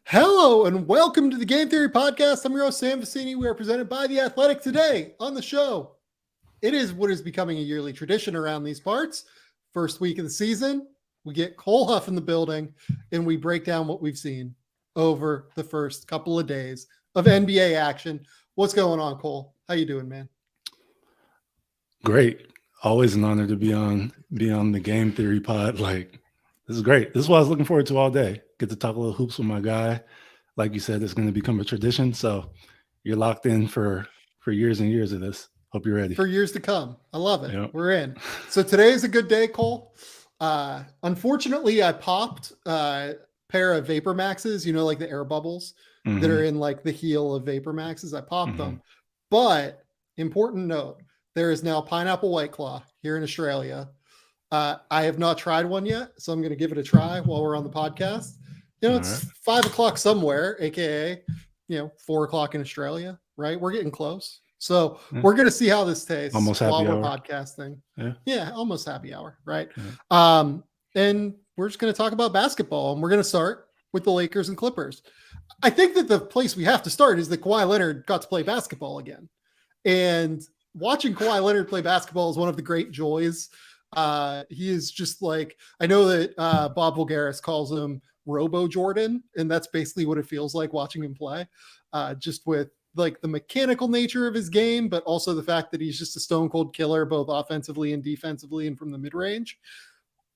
Hello and welcome to the Game Theory Podcast. I'm your host, Sam Vicini. We are presented by The Athletic. Today on the show. It is what is becoming a yearly tradition around these parts. First week of the season, we get Cole Huff in the building and we break down what we've seen over the first couple of days of NBA action. What's going on, Cole? How you doing, man? Great. Always an honor to be on the Game Theory pod. Like, this is great. This is what I was looking forward to all day. Get to talk a little hoops with my guy. Like you said, it's going to become a tradition. So you're locked in for years and years of this. Hope you're ready. For years to come. I love it. Yep. We're in. So today is a good day, Cole. Unfortunately, I popped a pair of Vapor Maxes, you know, like the air bubbles that are in like the heel of Vapor Maxes. I popped them. But important note, there is now Pineapple White Claw here in Australia. I have not tried one yet, so I'm going to give it a try while we're on the podcast. You know, it's 5 o'clock somewhere, aka 4 o'clock in Australia, right? We're getting close. So we're going to see how this tastes Almost while happy we're hour. podcasting. Yeah, Almost happy hour, right? Yeah. And we're just going to talk about basketball, and we're going to start with the Lakers and Clippers. I think that the place we have to start is that Kawhi Leonard got to play basketball again. And watching Kawhi Leonard play basketball is one of the great joys. He is just like, I know that Bob Voulgaris calls him Robo Jordan, and that's basically what it feels like watching him play, just with like the mechanical nature of his game, but also the fact that he's just a stone cold killer, both offensively and defensively and from the mid range.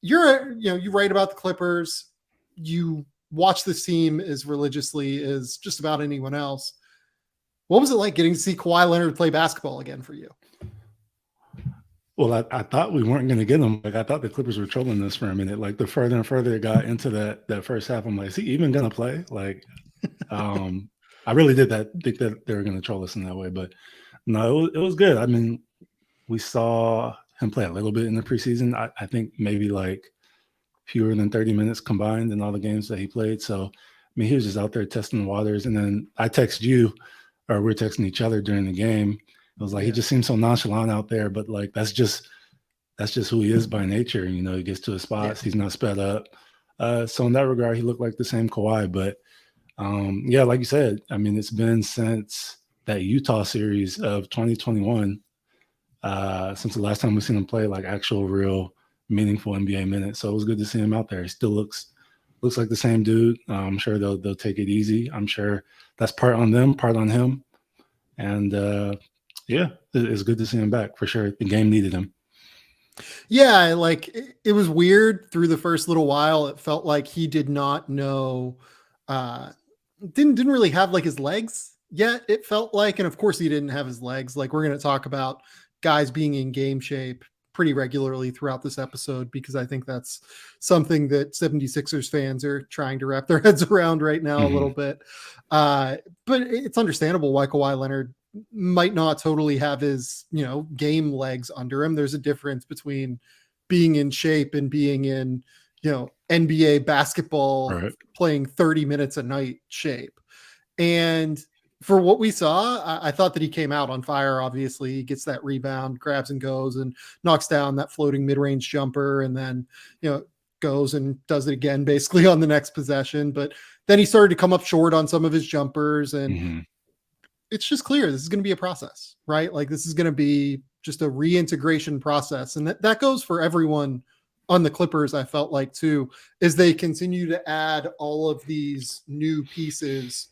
You write about the Clippers. You watch this team as religiously as just about anyone else. What was it like getting to see Kawhi Leonard play basketball again for you? Well, I thought we weren't going to get them. Like, I thought the Clippers were trolling this for a minute. Like, the further and further it got into that first half, I'm like, is he even going to play? Like, I really did think that they were going to troll us in that way. But no, it was good. I mean, we saw him play a little bit in the preseason. I think maybe like fewer than 30 minutes combined in all the games that he played. So, I mean, he was just out there testing the waters. And then I text you, or we're texting each other during the game. I was like, he just seems so nonchalant out there, but like that's just who he is by nature. You know, he gets to his spots, he's not sped up. So in that regard, he looked like the same Kawhi. But like you said, I mean, it's been since that Utah series of 2021, since the last time we've seen him play like actual, real, meaningful NBA minutes. So it was good to see him out there. He still looks like the same dude. I'm sure they'll take it easy. I'm sure that's part on them, part on him. And it's good to see him back for sure. The game needed him. Yeah, like it was weird through the first little while. It felt like he did not know, didn't really have like his legs yet. It felt like, and of course he didn't have his legs. Like we're going to talk about guys being in game shape pretty regularly throughout this episode, because I think that's something that 76ers fans are trying to wrap their heads around right now a little bit. But it's understandable why Kawhi Leonard might not totally have his, game legs under him. There's a difference between being in shape and being in, NBA basketball, playing 30 minutes a night shape. And for what we saw, I thought that he came out on fire. Obviously, he gets that rebound, grabs and goes and knocks down that floating mid-range jumper, and then, goes and does it again basically on the next possession. But then he started to come up short on some of his jumpers, and it's just clear this is going to be a process, right? Like this is going to be just a reintegration process. And that goes for everyone on the Clippers, I felt like too, as they continue to add all of these new pieces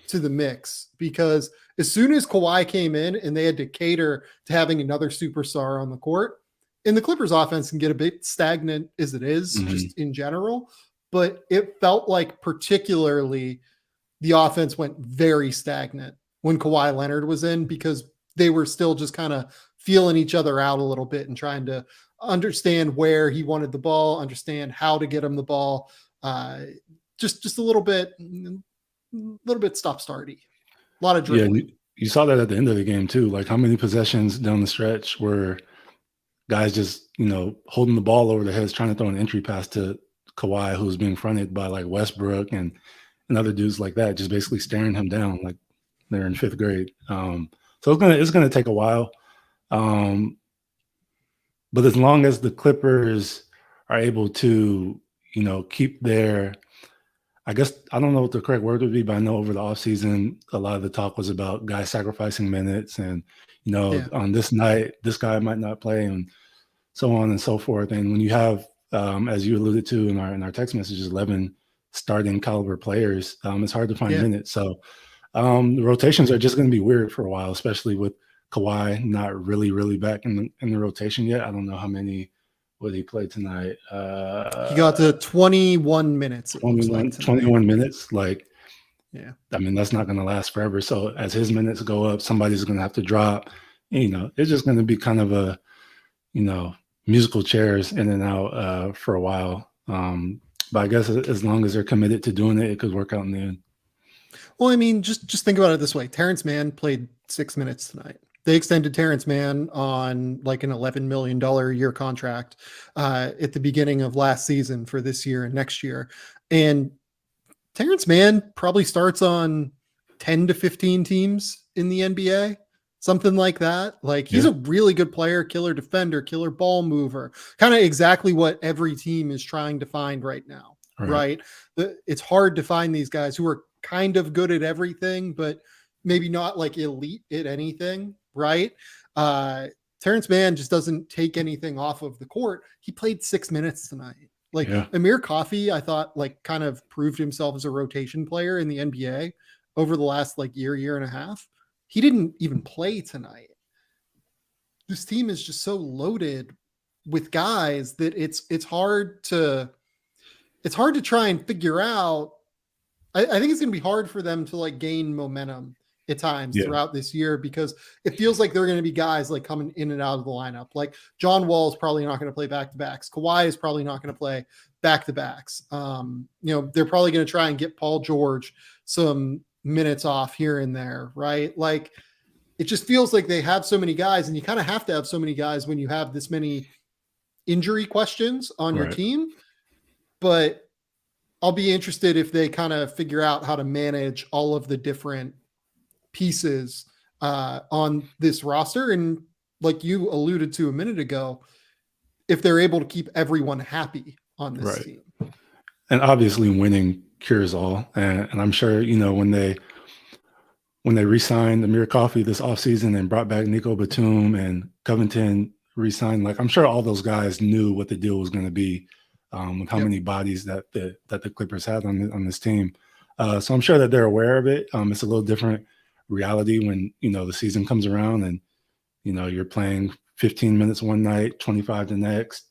to the mix. Because as soon as Kawhi came in and they had to cater to having another superstar on the court, and the Clippers offense can get a bit stagnant as it is just in general, but it felt like particularly the offense went very stagnant when Kawhi Leonard was in, because they were still just kind of feeling each other out a little bit and trying to understand where he wanted the ball, understand how to get him the ball. Just a little bit stop-starty. A lot of dribbling. Yeah, you saw that at the end of the game too. Like how many possessions down the stretch were guys just, holding the ball over their heads, trying to throw an entry pass to Kawhi, who's being fronted by like Westbrook and other dudes like that, just basically staring him down like they're in fifth grade. So it's gonna take a while. But as long as the Clippers are able to, keep their I guess I don't know what the correct word would be, but I know over the offseason, a lot of the talk was about guys sacrificing minutes and, Yeah. on this night, this guy might not play and so on and so forth. And when you have, as you alluded to in our text messages, 11 starting caliber players, it's hard to find Yeah. minutes. So the rotations are just going to be weird for a while, especially with Kawhi not really back in the rotation yet. I don't know how many would he play tonight. He got to 21 minutes, it looks like, 21 minutes. Like, yeah. I mean, that's not going to last forever. So as his minutes go up, somebody's going to have to drop. It's just going to be kind of a, musical chairs in and out for a while. But I guess as long as they're committed to doing it, it could work out in the end. Well, I mean, just think about it this way. Terrence Mann played 6 minutes tonight. They extended Terrence Mann on like an $11 million a year contract at the beginning of last season for this year and next year. And Terrence Mann probably starts on 10 to 15 teams in the NBA, something like that. Like he's a really good player, killer defender, killer ball mover, kind of exactly what every team is trying to find right now, right? It's hard to find these guys who are kind of good at everything, but maybe not like elite at anything, right? Terrence Mann just doesn't take anything off of the court. He played 6 minutes tonight. Like Amir Coffey, I thought like kind of proved himself as a rotation player in the NBA over the last like year and a half. He didn't even play tonight. This team is just so loaded with guys that it's hard to try and figure out. I think it's going to be hard for them to like gain momentum at times throughout this year because it feels like they're going to be guys like coming in and out of the lineup. Like John Wall is probably not going to play back-to-backs. Kawhi is probably not going to play back-to-backs. They're probably going to try and get Paul George some minutes off here and there, right? Like it just feels like they have so many guys, and you kind of have to have so many guys when you have this many injury questions on your team. But I'll be interested if they kind of figure out how to manage all of the different pieces on this roster. And like you alluded to a minute ago, if they're able to keep everyone happy on this team. And obviously winning cures all. And I'm sure, when they re-signed Amir Coffey this offseason and brought back Nico Batum and Covington re-signed, like I'm sure all those guys knew what the deal was going to be. With how many bodies that the Clippers had on this team. So I'm sure that they're aware of it. It's a little different reality when, the season comes around and, you're playing 15 minutes one night, 25 the next,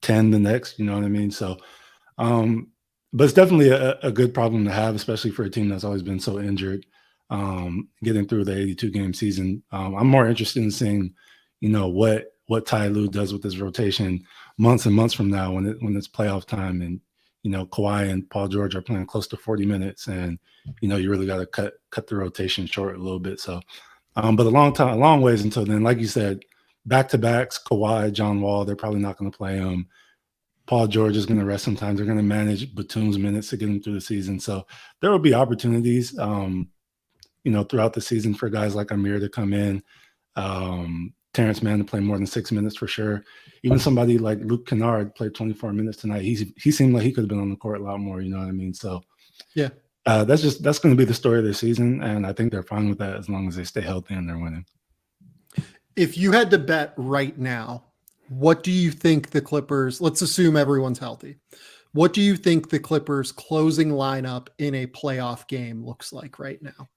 10 the next, you know what I mean? So, but it's definitely a good problem to have, especially for a team that's always been so injured, getting through the 82 game season. I'm more interested in seeing, what Ty Lue does with his rotation months and months from now when it's playoff time and Kawhi and Paul George are playing close to 40 minutes and you really got to cut the rotation short a little bit. So but a long ways until then. Like you said, back-to-backs, Kawhi, John Wall, they're probably not going to play him. Paul George is going to rest sometimes. They're going to manage Batum's minutes to get him through the season. So there will be opportunities throughout the season for guys like Amir to come in. Terrence Mann to play more than 6 minutes for sure. Even somebody like Luke Kennard played 24 minutes tonight. He seemed like he could have been on the court a lot more, you know what I mean? So that's going to be the story of the season. And I think they're fine with that as long as they stay healthy and they're winning. If you had to bet right now, what do you think the Clippers, let's assume everyone's healthy. What do you think the Clippers closing lineup in a playoff game looks like right now?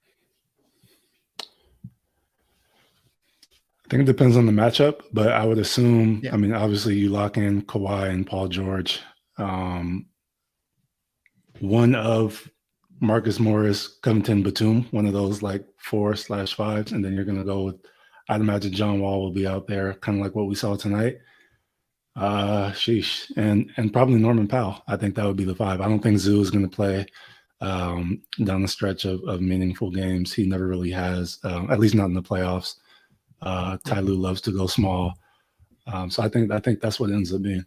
I think it depends on the matchup, but I would assume, I mean, obviously you lock in Kawhi and Paul George. One of Marcus Morris, Covington, Batum, one of those like 4/5s, and then you're going to go with, I'd imagine John Wall will be out there, kind of like what we saw tonight. And probably Norman Powell. I think that would be the 5. I don't think Zoo is going to play down the stretch of meaningful games. He never really has, at least not in the playoffs. Ty Lue loves to go small. So I think that's what it ends up being.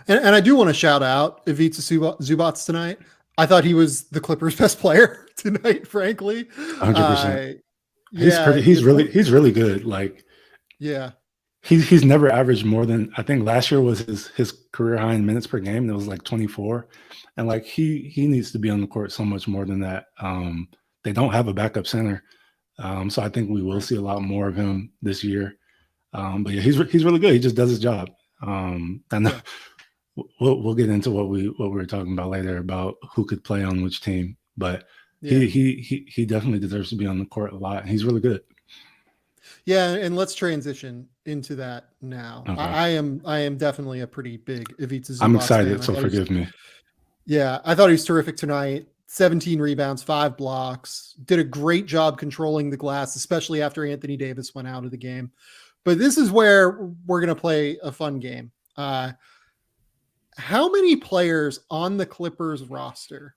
And I do want to shout out Ivica Zubac tonight. I thought he was the Clippers' best player tonight, frankly. 100%. He's really good. Like, he's never averaged more than, I think last year was his career high in minutes per game. It was like 24, and like he needs to be on the court so much more than that. They don't have a backup center, so I think we will see a lot more of him this year. But yeah, he's really good. He just does his job. And Yeah. we'll get into what we were talking about later about who could play on which team. But Yeah. he definitely deserves to be on the court a lot. He's really good. Yeah, and let's transition into that now. Okay. I am definitely a pretty big Ivica Zubac I'm excited, fan. so forgive me. Yeah, I thought he was terrific tonight. 17 rebounds, 5 blocks. Did a great job controlling the glass, especially after Anthony Davis went out of the game. But this is where we're going to play a fun game. How many players on the Clippers roster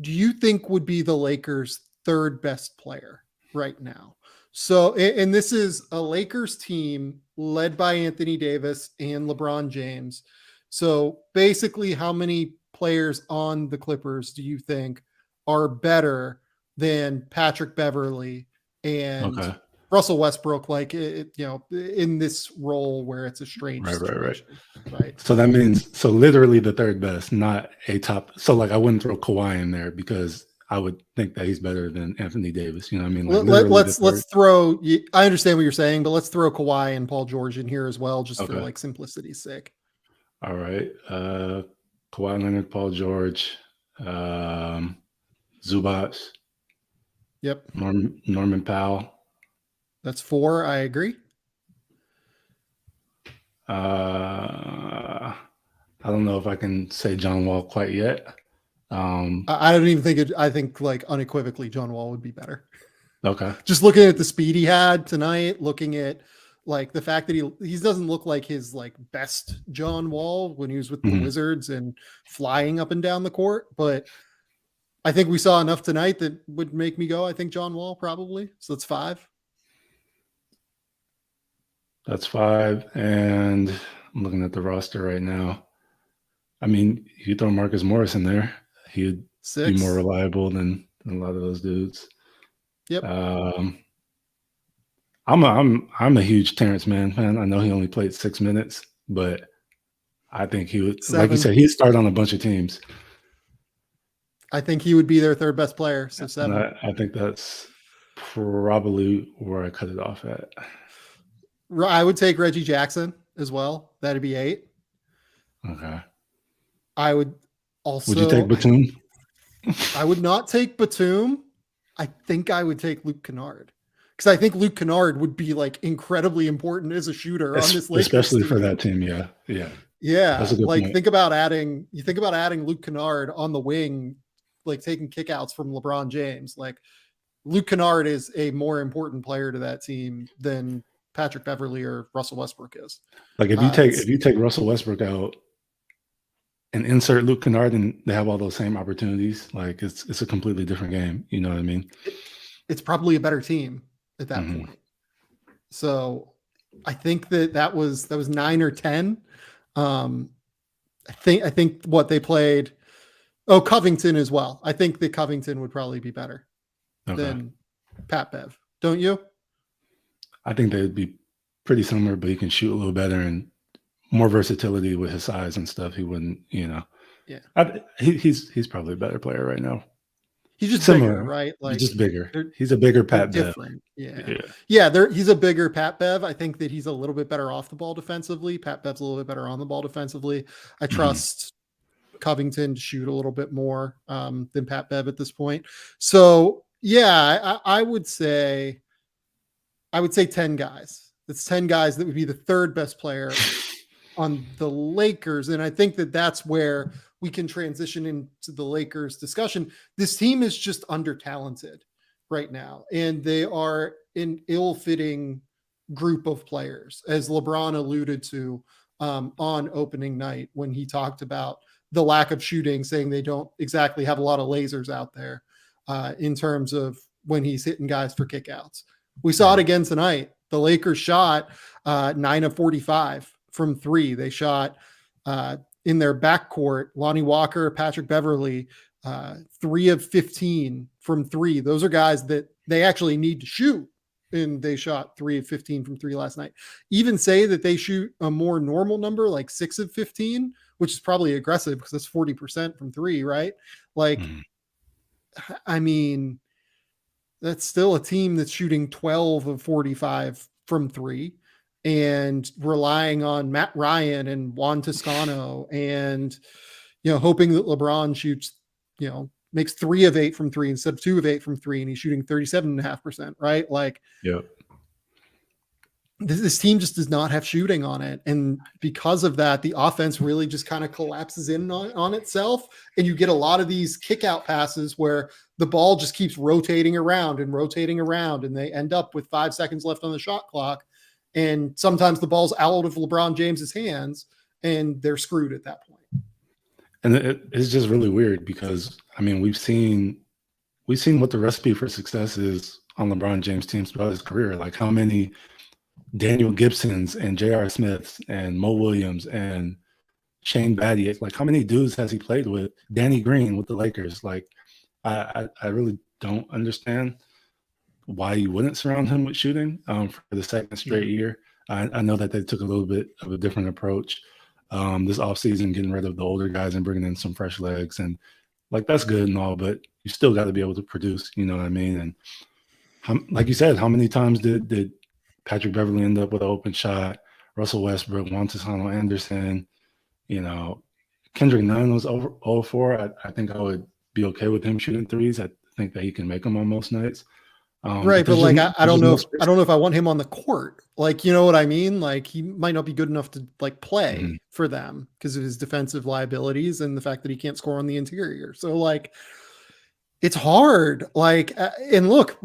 do you think would be the Lakers' third best player right now? So, and this is a Lakers team led by Anthony Davis and LeBron James. So basically, how many players on the Clippers do you think are better than Patrick Beverly and Russell Westbrook, like in this role where it's a strange situation, right? So that means literally the third best, not a top. So like I wouldn't throw Kawhi in there because I would think that he's better than Anthony Davis. You know what I mean? Like let's throw. I understand what you're saying, but let's throw Kawhi and Paul George in here as well, just for like simplicity's sake. All right, Kawhi Leonard, Paul George, Zubac. Yep. Norman Powell. That's 4. I agree. I don't know if I can say John Wall quite yet. I don't even think I think like unequivocally John Wall would be better. Okay. Just looking at the speed he had tonight, looking at like the fact that he doesn't look like his like best John Wall when he was with the Wizards and flying up and down the court, but I think we saw enough tonight that would make me go, I think John Wall probably. So that's 5. That's 5. And I'm looking at the roster right now. I mean, you throw Marcus Morris in there, he'd 6. be more reliable than a lot of those dudes. Yep. I'm a huge Terrence Mann fan. I know he only played 6 minutes, but I think he would, 7. like you said, he'd start on a bunch of teams. I think he would be their third best player. So 7. I think that's probably where I cut it off at. I would take Reggie Jackson as well. That'd be 8. Okay. I would also. Would you take Batum? I would not take Batum. I think I would take Luke Kennard because I think Luke Kennard would be like incredibly important as a shooter on this Lakers especially team. For that team. Yeah. That's a good point. think about adding Luke Kennard on the wing, like taking kickouts from LeBron James. Like Luke Kennard is a more important player to that team than Patrick Beverly or Russell Westbrook is. Like if you take Russell Westbrook out and insert Luke Kennard, and they have all those same opportunities, like it's a completely different game. You know what I mean? It's probably a better team at that point. So I think that was 9 or 10. I think what they played. Oh, Covington as well. I think that Covington would probably be better than Pat Bev. Don't you? I think they'd be pretty similar, but he can shoot a little better and more versatility with his size and stuff. He wouldn't, Yeah. He's probably a better player right now. He's just similar, bigger, right? Like he's just bigger. He's a bigger Pat Bev. Different. Yeah. He's a bigger Pat Bev. I think that he's a little bit better off the ball defensively. Pat Bev's a little bit better on the ball defensively. I trust Covington to shoot a little bit more than Pat Bev at this point. So yeah, I would say 10 guys. That's 10 guys that would be the third best player on the Lakers. And I think that that's where we can transition into the Lakers discussion. This team is just under talented right now, and they are an ill-fitting group of players, as LeBron alluded to on opening night when he talked about the lack of shooting, saying they don't exactly have a lot of lasers out there in terms of when he's hitting guys for kickouts. We saw it again tonight. The Lakers shot 9 of 45 from 3. They shot in their backcourt, Lonnie Walker, Patrick Beverly, 3 of 15 from 3. Those are guys that they actually need to shoot and they shot 3 of 15 from three last night. Even say that they shoot a more normal number, like 6 of 15, which is probably aggressive because that's 40% from three, right? Like, I mean, that's still a team that's shooting 12 of 45 from three and relying on Matt Ryan and Juan Toscano and, hoping that LeBron shoots, makes 3 of 8 from three instead of 2 of 8 from three. And he's shooting 37.5%, right? Like, this team just does not have shooting on it. And because of that, the offense really just kind of collapses in on itself. And you get a lot of these kick out passes where the ball just keeps rotating around. And they end up with 5 seconds left on the shot clock. And sometimes the ball's out of LeBron James's hands and they're screwed at that point. And it's just really weird because, I mean, we've seen what the recipe for success is on LeBron James teams throughout his career. Like how many Daniel Gibsons and J.R. Smiths and Mo Williams and Shane Battier, like how many dudes has he played with? Danny Green with the Lakers. Like I really don't understand why you wouldn't surround him with shooting for the second straight year. I know that they took a little bit of a different approach this offseason, getting rid of the older guys and bringing in some fresh legs. And like, that's good and all, but you still got to be able to produce, you know what I mean? And like you said, how many times did Patrick Beverley end up with an open shot? Russell Westbrook, Juan Toscano Anderson, Kendrick Nunn was over 0-4. I think I would be okay with him shooting threes. I think that he can make them on most nights. Right, but like I don't know if I want him on the court. Like, you know what I mean? Like he might not be good enough to like play for them because of his defensive liabilities and the fact that he can't score on the interior. So like it's hard. Like and look,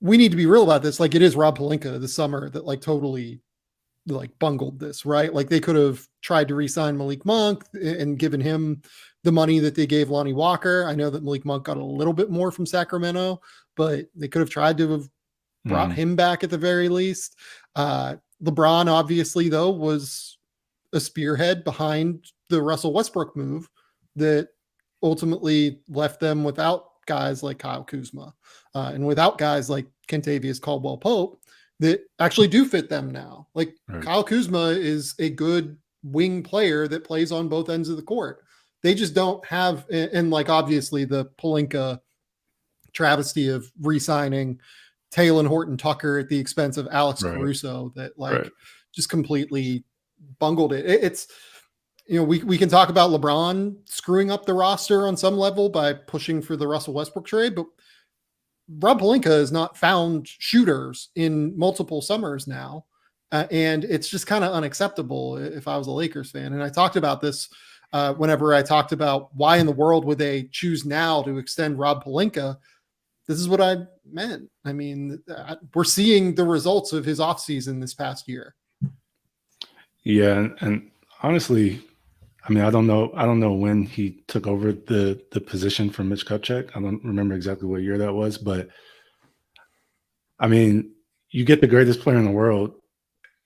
we need to be real about this. Like it is Rob Pelinka this summer that like totally like bungled this, right? Like they could have tried to re-sign Malik Monk and given him the money that they gave Lonnie Walker. I know that Malik Monk got a little bit more from Sacramento, but they could have tried to have brought him back at the very least. LeBron, obviously, though, was a spearhead behind the Russell Westbrook move that ultimately left them without guys like Kyle Kuzma and without guys like Kentavious Caldwell-Pope that actually do fit them now. Like Kyle Kuzma is a good wing player that plays on both ends of the court. They just don't have, and like obviously the Pelinka travesty of re-signing Taylor Horton Tucker at the expense of Alex Caruso that like just completely bungled it. It's, we can talk about LeBron screwing up the roster on some level by pushing for the Russell Westbrook trade, but Rob Pelinka has not found shooters in multiple summers now. And it's just kind of unacceptable if I was a Lakers fan. And I talked about this whenever I talked about why in the world would they choose now to extend Rob Pelinka. This is what I meant. I mean, we're seeing the results of his offseason this past year. Yeah. And honestly, I mean, I don't know when he took over the position from Mitch Kupchak. I don't remember exactly what year that was, but I mean, you get the greatest player in the world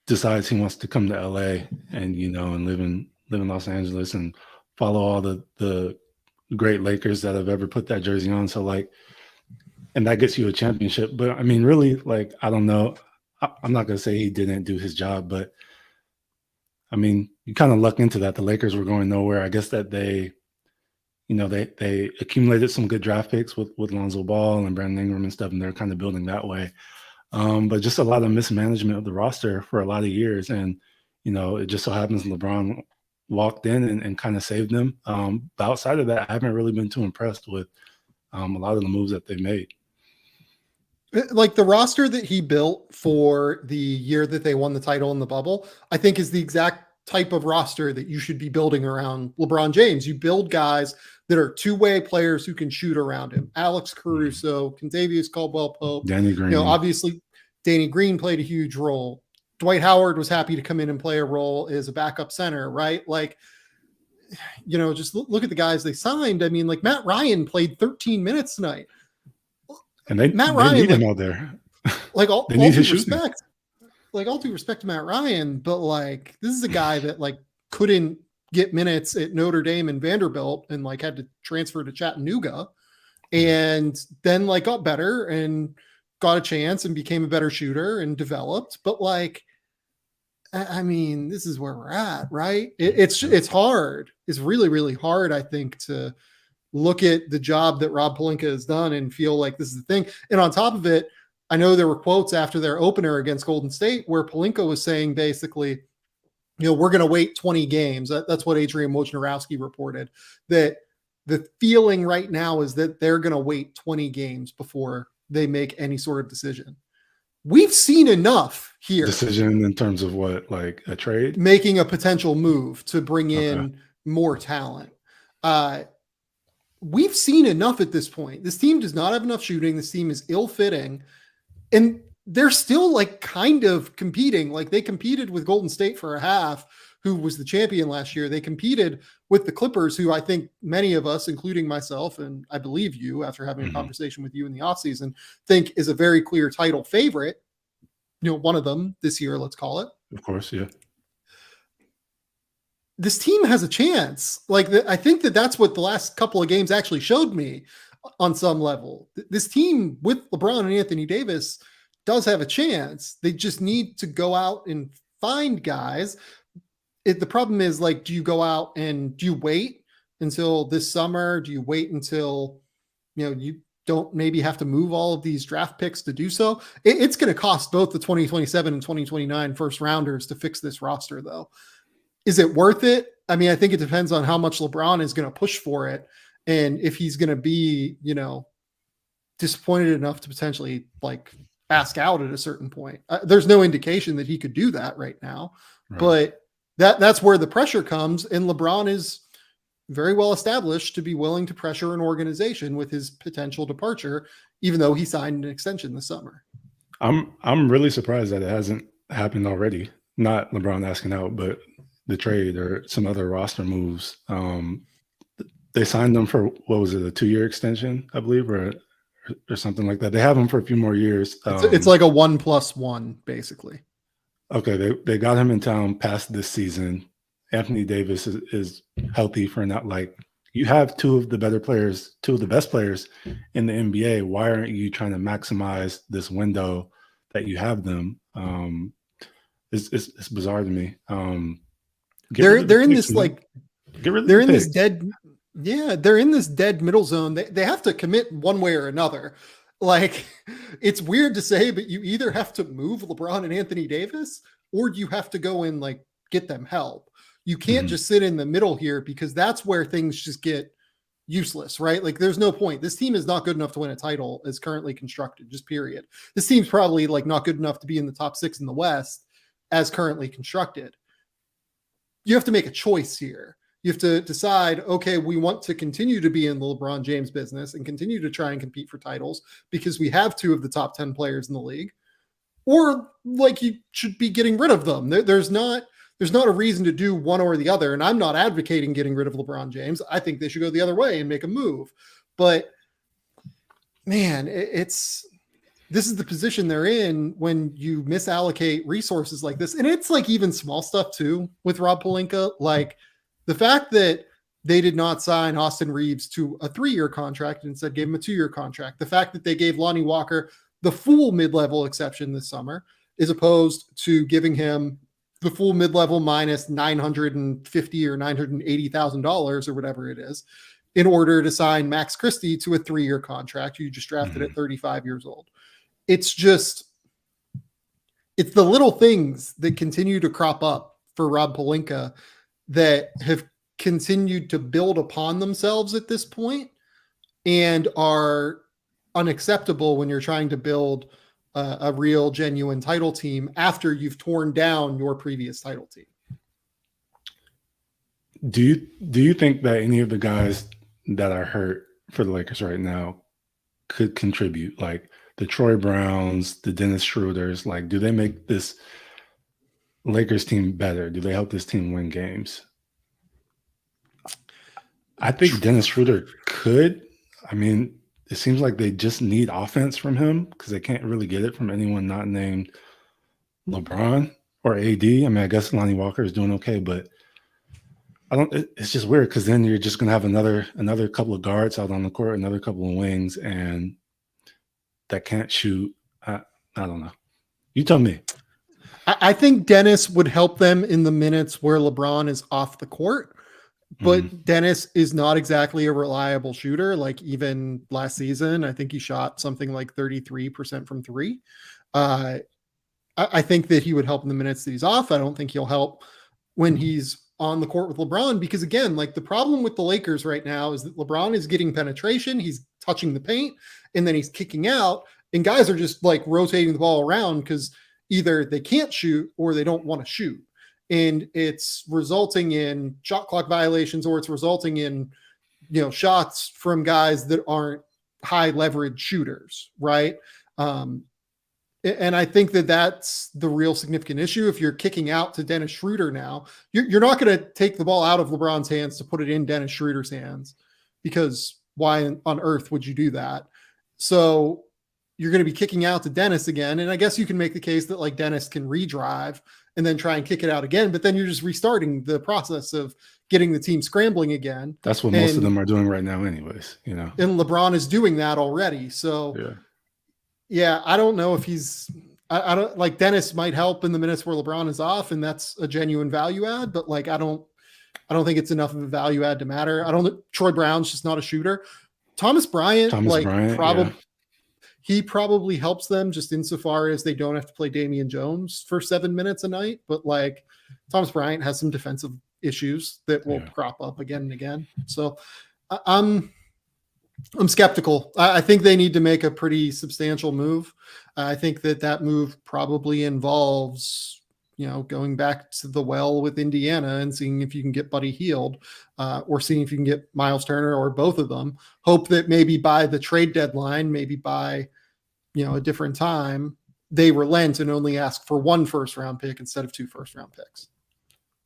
decides he wants to come to LA and, and live in Los Angeles and follow all the great Lakers that have ever put that jersey on. So like, and that gets you a championship. But I mean, really, like, I don't know. I'm not going to say he didn't do his job, but I mean, you kind of luck into that. The Lakers were going nowhere. I guess that they accumulated some good draft picks with Lonzo Ball and Brandon Ingram and stuff, and they're kind of building that way. But just a lot of mismanagement of the roster for a lot of years. And, it just so happens LeBron walked in and kind of saved them. But outside of that, I haven't really been too impressed with a lot of the moves that they made. Like the roster that he built for the year that they won the title in the bubble, I think is the exact type of roster that you should be building around LeBron James. You build guys that are two-way players who can shoot around him. Alex Caruso, Kentavious Caldwell-Pope, Danny Green. Obviously Danny Green played a huge role. Dwight Howard was happy to come in and play a role as a backup center, right? Like, just look at the guys they signed. I mean, like Matt Ryan played 13 minutes tonight. And they need him out there. Like all due respect. Like all due respect to Matt Ryan, but like this is a guy that like couldn't get minutes at Notre Dame and Vanderbilt and like had to transfer to Chattanooga and then like got better and got a chance and became a better shooter and developed. But like, I mean, this is where we're at, right? It's hard. It's really, really hard, I think, to look at the job that Rob Pelinka has done and feel like this is the thing. And on top of it, I know there were quotes after their opener against Golden State where Pelinka was saying basically, we're going to wait 20 games. That's what Adrian Wojnarowski reported, that the feeling right now is that they're going to wait 20 games before they make any sort of decision. We've seen enough here. Decision in terms of what, like a trade? Making a potential move to bring in more talent. We've seen enough at this point. This team does not have enough shooting. This team is ill-fitting. And they're still like kind of competing. Like they competed with Golden State for a half, who was the champion last year. They competed with the Clippers, who I think many of us, including myself, and I believe you, after having a conversation with you in the offseason, think is a very clear title favorite. One of them this year, let's call it. Of course, yeah. This team has a chance. Like I think that's what the last couple of games actually showed me on some level. This team with LeBron and Anthony Davis does have a chance. They just need to go out and find guys. The problem is, like, do you go out and do you wait until this summer? Do you wait until, you don't maybe have to move all of these draft picks to do so? It's going to cost both the 2027 and 2029 first rounders to fix this roster, though. Is it worth it? I mean, I think it depends on how much LeBron is going to push for it. And if he's going to be, disappointed enough to potentially like ask out at a certain point. There's no indication that he could do that right now, but that's where the pressure comes. And LeBron is very well established to be willing to pressure an organization with his potential departure, even though he signed an extension this summer. I'm really surprised that it hasn't happened already. Not LeBron asking out, but the trade or some other roster moves. They signed them for, what was it, a 2-year extension, I believe, or something like that. They have him for a few more years. It's like a 1+1, basically. Okay, they got him in town past this season. Anthony Davis is healthy for not, like, you have two of the best players in the NBA. Why aren't you trying to maximize this window that you have them? It's bizarre to me. They're in this dead middle zone. They have to commit one way or another. Like, it's weird to say, but you either have to move LeBron and Anthony Davis, or you have to go and like get them help. You can't just sit in the middle here, because that's where things just get useless, right? Like, there's no point. This team is not good enough to win a title as currently constructed, just period. This team's probably like not good enough to be in the top 6 in the West as currently constructed. You have to make a choice here. You have to decide, okay, we want to continue to be in the LeBron James business and continue to try and compete for titles because we have 2 of the top 10 players in the league, or like you should be getting rid of them. There's not a reason to do one or the other. And I'm not advocating getting rid of LeBron James. I think they should go the other way and make a move. But man, this is the position they're in when you misallocate resources like this. And it's like even small stuff too with Rob Pelinka. Like the fact that they did not sign Austin Reeves to a 3-year contract and instead gave him a 2-year contract. The fact that they gave Lonnie Walker the full mid-level exception this summer, as opposed to giving him the full mid-level minus $950,000 or $980,000 or whatever it is, in order to sign Max Christie to a 3-year contract you just drafted at 35 years old. It's the little things that continue to crop up for Rob Pelinka that have continued to build upon themselves at this point and are unacceptable when you're trying to build a real genuine title team after you've torn down your previous title team. Do you think that any of the guys that are hurt for the Lakers right now could contribute? Like the Troy Browns, the Dennis Schroeders, like, do they make this Lakers team better? Do they help this team win games? I think Dennis Schroeder could. I mean, it seems like they just need offense from him because they can't really get it from anyone not named LeBron or AD. I mean, I guess Lonnie Walker is doing okay, but it's just weird because then you're just going to have another couple of guards out on the court, another couple of wings, and that can't shoot I don't know. You tell me. I think Dennis would help them in the minutes where LeBron is off the court, but Dennis is not exactly a reliable shooter. Like even last season, I think he shot something like 33% from three. I think that he would help in the minutes that he's off. I don't think he'll help when he's on the court with LeBron, because again, like the problem with the Lakers right now is that LeBron is getting penetration, he's touching the paint, and then he's kicking out, and guys are just like rotating the ball around because either they can't shoot or they don't want to shoot. And it's resulting in shot clock violations, or it's resulting in, shots from guys that aren't high leverage shooters. Right. And I think that that's the real significant issue. If you're kicking out to Dennis Schroeder now, you're not going to take the ball out of LeBron's hands to put it in Dennis Schroeder's hands, because why on earth would you do that? So you're going to be kicking out to Dennis again. And I guess you can make the case that like Dennis can redrive and then try and kick it out again, but then you're just restarting the process of getting the team scrambling again. That's what most of them are doing right now anyways, And LeBron is doing that already. So yeah, I don't know if I don't like Dennis might help in the minutes where LeBron is off, and that's a genuine value add, but like, I don't think it's enough of a value add to matter. Troy Brown's just not a shooter. Thomas Bryant, he probably helps them just insofar as they don't have to play Damian Jones for 7 minutes a night. But like Thomas Bryant has some defensive issues that will crop up again and again. So I'm skeptical. I think they need to make a pretty substantial move. I think that move probably involves, going back to the well with Indiana and seeing if you can get Buddy Hield, or seeing if you can get Miles Turner, or both of them. Hope that maybe by the trade deadline, maybe by, a different time, they relent and only ask for 1 first-round pick instead of 2 first-round picks.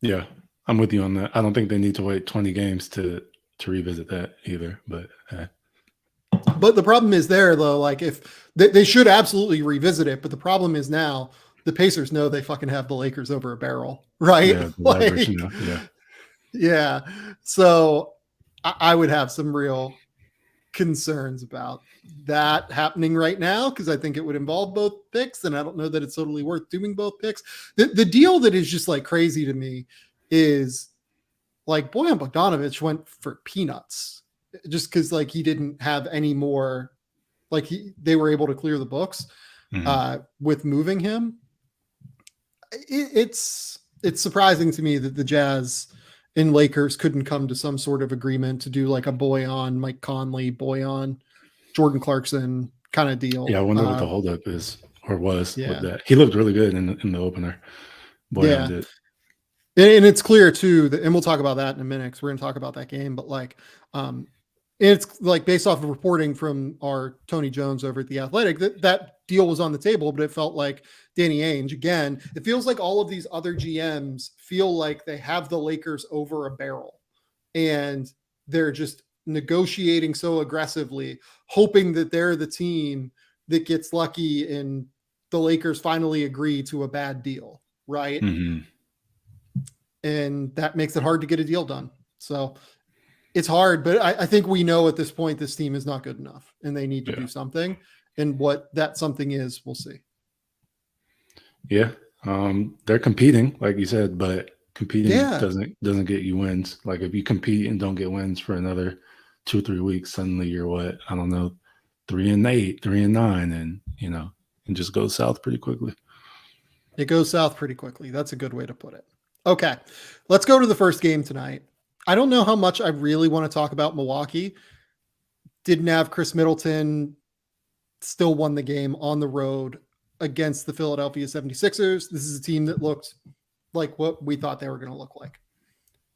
Yeah, I'm with you on that. I don't think they need to wait 20 games to revisit that either, but But the problem is there, though, like if they should absolutely revisit it. But the problem is now the Pacers know they fucking have the Lakers over a barrel, right? Yeah, yeah. So I would have some real concerns about that happening right now, because I think it would involve both picks, and I don't know that it's totally worth doing both picks. The deal that is just like crazy to me is like Bojan Bogdanovic went for peanuts. Just because like he didn't have any more, like they were able to clear the books with moving him. It's surprising to me that the Jazz and Lakers couldn't come to some sort of agreement to do like a Bojan, Mike Conley, Bojan, Jordan Clarkson kind of deal. Yeah, I wonder what the holdup is or was with that. He looked really good in the opener. Bojan did. And it's clear too that, and we'll talk about that in a minute because we're going to talk about that game, but like, it's like based off of reporting from our Tony Jones over at The Athletic that deal was on the table, but it felt like Danny Ainge, again, it feels like all of these other GMs feel like they have the Lakers over a barrel and they're just negotiating so aggressively, hoping that they're the team that gets lucky and the Lakers finally agree to a bad deal. Right. Mm-hmm. And that makes it hard to get a deal done. So it's hard, but I think we know at this point this team is not good enough and they need to do something. And what that something is, we'll see. Yeah. They're competing, like you said, but competing doesn't get you wins. Like if you compete and don't get wins for another 2-3 weeks, suddenly you're 3-8, 3-9, and and just goes south pretty quickly. It goes south pretty quickly. That's a good way to put it. Okay, let's go to the first game tonight. I don't know how much I really want to talk about Milwaukee. Didn't have Chris Middleton, still won the game on the road against the Philadelphia 76ers. This is a team that looked like what we thought they were going to look like.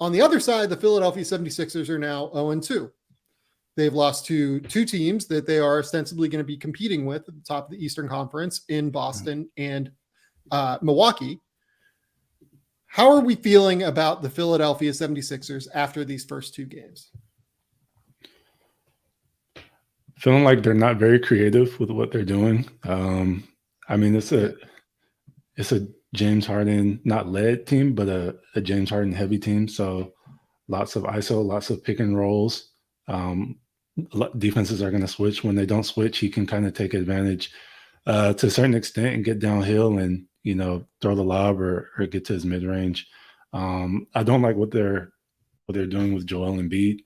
On the other side, the Philadelphia 76ers are now 0-2. They've lost to 2 teams that they are ostensibly going to be competing with at the top of the Eastern Conference in Boston and Milwaukee. How are we feeling about the Philadelphia 76ers after these first 2 games? Feeling like they're not very creative with what they're doing. I mean, it's a James Harden not led team, but a James Harden heavy team. So lots of ISO, lots of pick and rolls. Defenses are going to switch. When they don't switch, he can kind of take advantage to a certain extent and get downhill and, throw the lob or get to his mid range. I don't like what they're doing with Joel Embiid.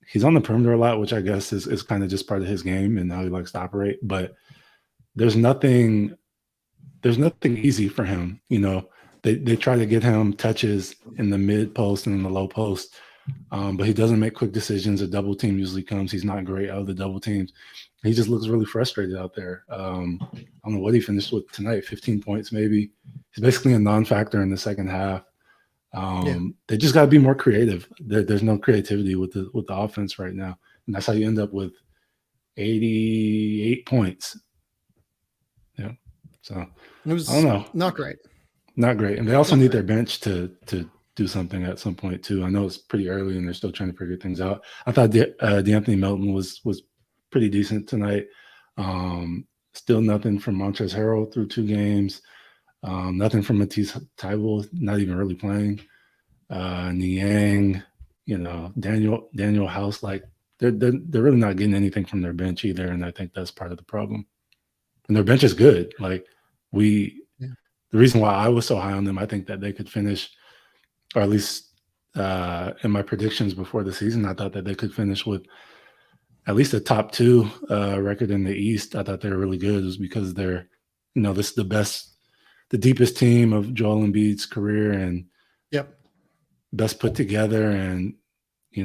He's on the perimeter a lot, which I guess is kind of just part of his game and how he likes to operate. But there's nothing easy for him. They try to get him touches in the mid post and in the low post, but he doesn't make quick decisions. A double team usually comes. He's not great out of the double teams. He just looks really frustrated out there. I don't know what he finished with tonight, 15 points maybe. He's basically a non-factor in the second half. They just got to be more creative. There's no creativity with the offense right now, and that's how you end up with 88 points. Yeah, so it was, I don't know, not great, and they also need their bench to do something at some point too. I know it's pretty early and they're still trying to figure things out. I thought DeAnthony Melton was pretty decent tonight. Still nothing from Montrezl Harrell through 2 games. Nothing from Matisse Thybulle, not even really playing. Niang, Daniel House, like they're really not getting anything from their bench either, and I think that's part of the problem. And their bench is good. Like the reason why I was so high on them, I think that they could finish, or at least in my predictions before the season, I thought that they could finish with at least a top 2 record in the East. I thought they were really good. It was because they're, this is the deepest team of Joel Embiid's career and best put together, and they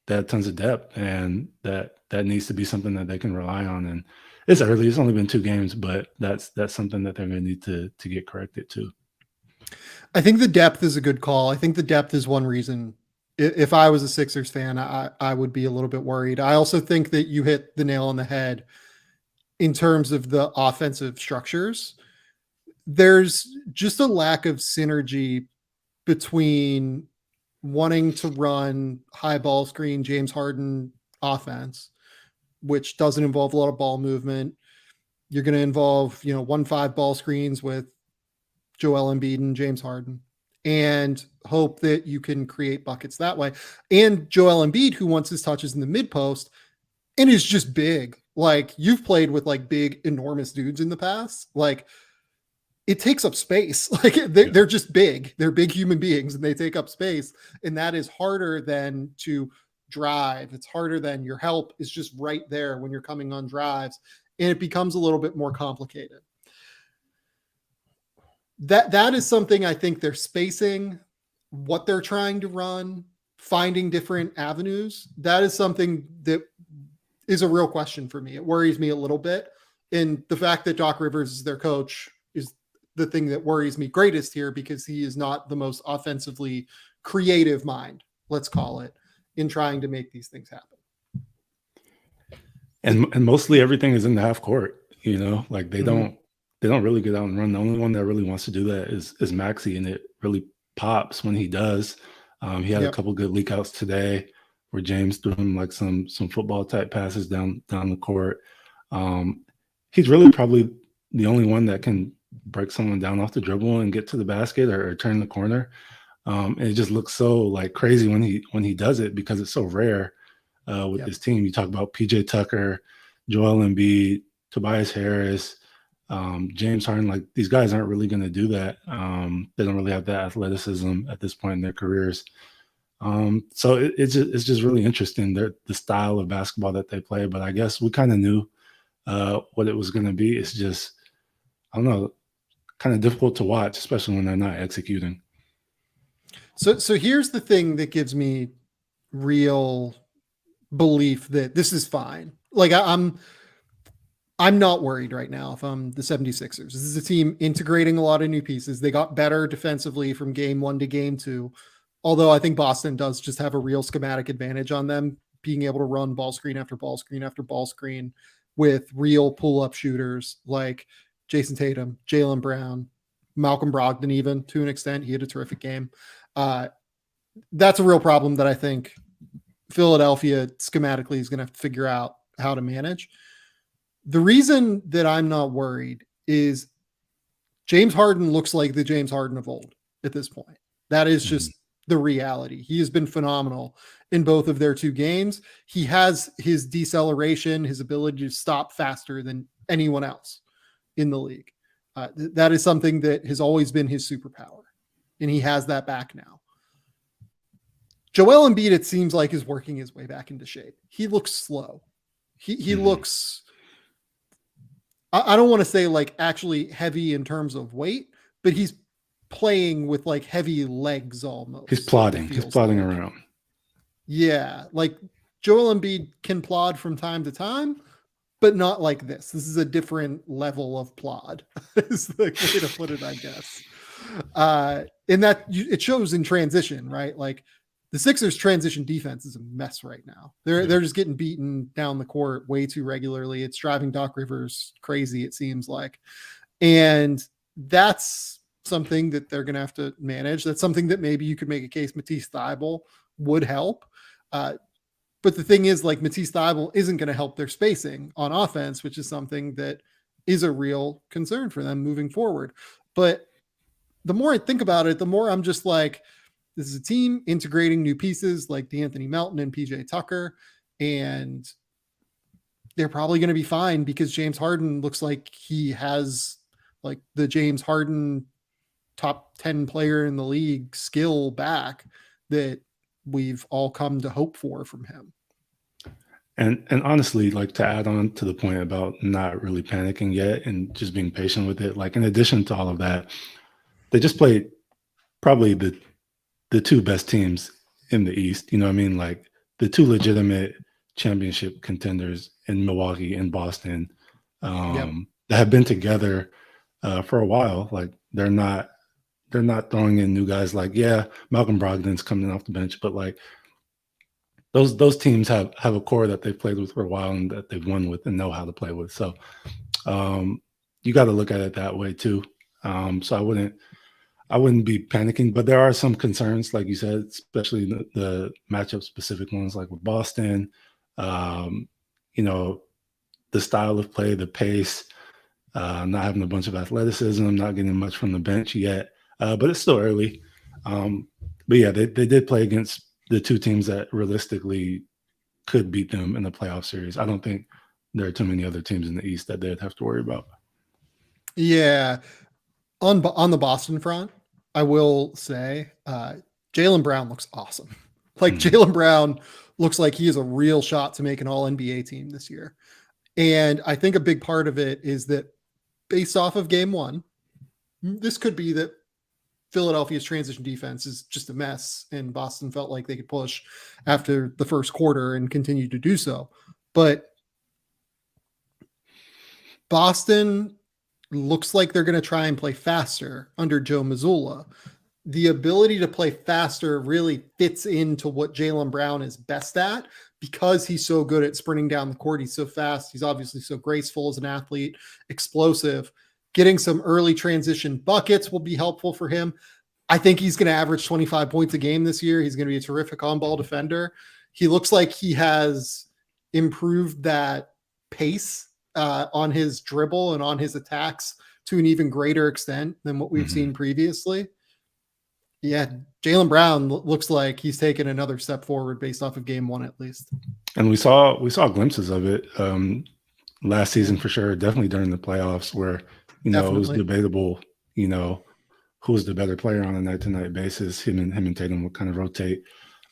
have tons of depth, and that needs to be something that they can rely on. And it's early; it's only been 2 games, but that's something that they're going to need to get corrected too. I think the depth is a good call. I think the depth is one reason. If I was a Sixers fan, I would be a little bit worried. I also think that you hit the nail on the head in terms of the offensive structures. There's just a lack of synergy between wanting to run high ball screen James Harden offense, which doesn't involve a lot of ball movement. You're going to involve, 1-5 ball screens with Joel Embiid and James Harden, and hope that you can create buckets that way. And Joel Embiid, who wants his touches in the mid post and is just big. Like, you've played with like big, enormous dudes in the past. Like, it takes up space. Like they're just big. They're big human beings and they take up space. And that is harder than to drive. It's harder than your help is just right there when you're coming on drives. And it becomes a little bit more complicated. That is something I think they're spacing, what they're trying to run, finding different avenues. That is something that is a real question for me. It worries me a little bit. And the fact that Doc Rivers is their coach is the thing that worries me greatest here, because he is not the most offensively creative mind, let's call it, in trying to make these things happen. And mostly everything is in the half court, like they don't really get out and run. The only one that really wants to do that is Maxey, and it really pops when he does. He had a couple good leak outs today where James threw him like some football type passes down the court. He's really probably the only one that can break someone down off the dribble and get to the basket or turn the corner. And it just looks so like crazy when he does it, because it's so rare with this team. You talk about PJ Tucker, Joel Embiid, Tobias Harris, James Harden. Like, these guys aren't really going to do that. They don't really have that athleticism at this point in their careers. So it's just really interesting, the style of basketball that they play. But I guess we kind of knew what it was going to be. It's just, I don't know, kind of difficult to watch, especially when they're not executing. So here's the thing that gives me real belief that this is fine. Like, I'm not worried right now if I'm the 76ers. This is a team integrating a lot of new pieces. They got better defensively from game 1 to game 2. Although I think Boston does just have a real schematic advantage on them, being able to run ball screen after ball screen after ball screen with real pull-up shooters like Jason Tatum, Jaylen Brown, Malcolm Brogdon, even to an extent. He had a terrific game. That's a real problem that I think Philadelphia schematically is going to have to figure out how to manage. The reason that I'm not worried is James Harden looks like the James Harden of old at this point. That is just the reality. He has been phenomenal in both of their 2 games. He has his deceleration, his ability to stop faster than anyone else in the league. That is something that has always been his superpower, and he has that back now. Joel Embiid, it seems like, is working his way back into shape. He looks slow. He looks, I don't want to say like actually heavy in terms of weight, but he's playing with like heavy legs almost. He's plodding. He's plodding around. Yeah. Like Joel Embiid can plod from time to time, but not like this. This is a different level of plod is the way to put it, I guess. In that it shows in transition, right? Like the Sixers transition defense is a mess right now. They're just getting beaten down the court way too regularly. It's driving Doc Rivers crazy, it seems like. And that's something that they're going to have to manage. That's something that maybe you could make a case Matisse Thybulle would help. But the thing is, like, Matisse Thybulle isn't going to help their spacing on offense, which is something that is a real concern for them moving forward. But the more I think about it, the more I'm just like, this is a team integrating new pieces like D'Anthony Melton and PJ Tucker, and they're probably going to be fine because James Harden looks like he has like the James Harden top 10 player in the league skill back that we've all come to hope for from him. And honestly, like, to add on to the point about not really panicking yet and just being patient with it, like, in addition to all of that, they just played probably the two best teams in the East. You know what I mean? Like, the two legitimate championship contenders in Milwaukee and Boston that have been together for a while. Like, they're not throwing in new guys. Like, yeah, Malcolm Brogdon's coming off the bench, but like those teams have a core that they've played with for a while and that they've won with and know how to play with. So you got to look at it that way too. So I wouldn't be panicking, but there are some concerns, like you said, especially the matchup specific ones, like with Boston. You know, the style of play, the pace, not having a bunch of athleticism, not getting much from the bench yet, but it's still early. But yeah, they did play against the two teams that realistically could beat them in the playoff series. I don't think there are too many other teams in the East that they'd have to worry about. Yeah. On the Boston front, I will say Jaylen Brown looks awesome. Like, Jaylen Brown looks like he is a real shot to make an all-NBA team this year. And I think a big part of it is that based off of game one, this could be that Philadelphia's transition defense is just a mess, and Boston felt like they could push after the first quarter and continue to do so. But Boston looks like they're going to try and play faster under Joe Mazzulla. The ability to play faster really fits into what Jaylen Brown is best at because he's so good at sprinting down the court. He's so fast. He's obviously so graceful as an athlete, explosive. Getting some early transition buckets will be helpful for him. I think he's going to average 25 points a game this year. He's going to be a terrific on-ball defender. He looks like he has improved that pace on his dribble and on his attacks to an even greater extent than what we've seen previously. Yeah, Jaylen Brown looks like he's taken another step forward based off of game one, at least. And we saw glimpses of it last season for sure, definitely during the playoffs where, you know, it was debatable, you know, who was the better player on a night-to-night basis. Him and Tatum would kind of rotate.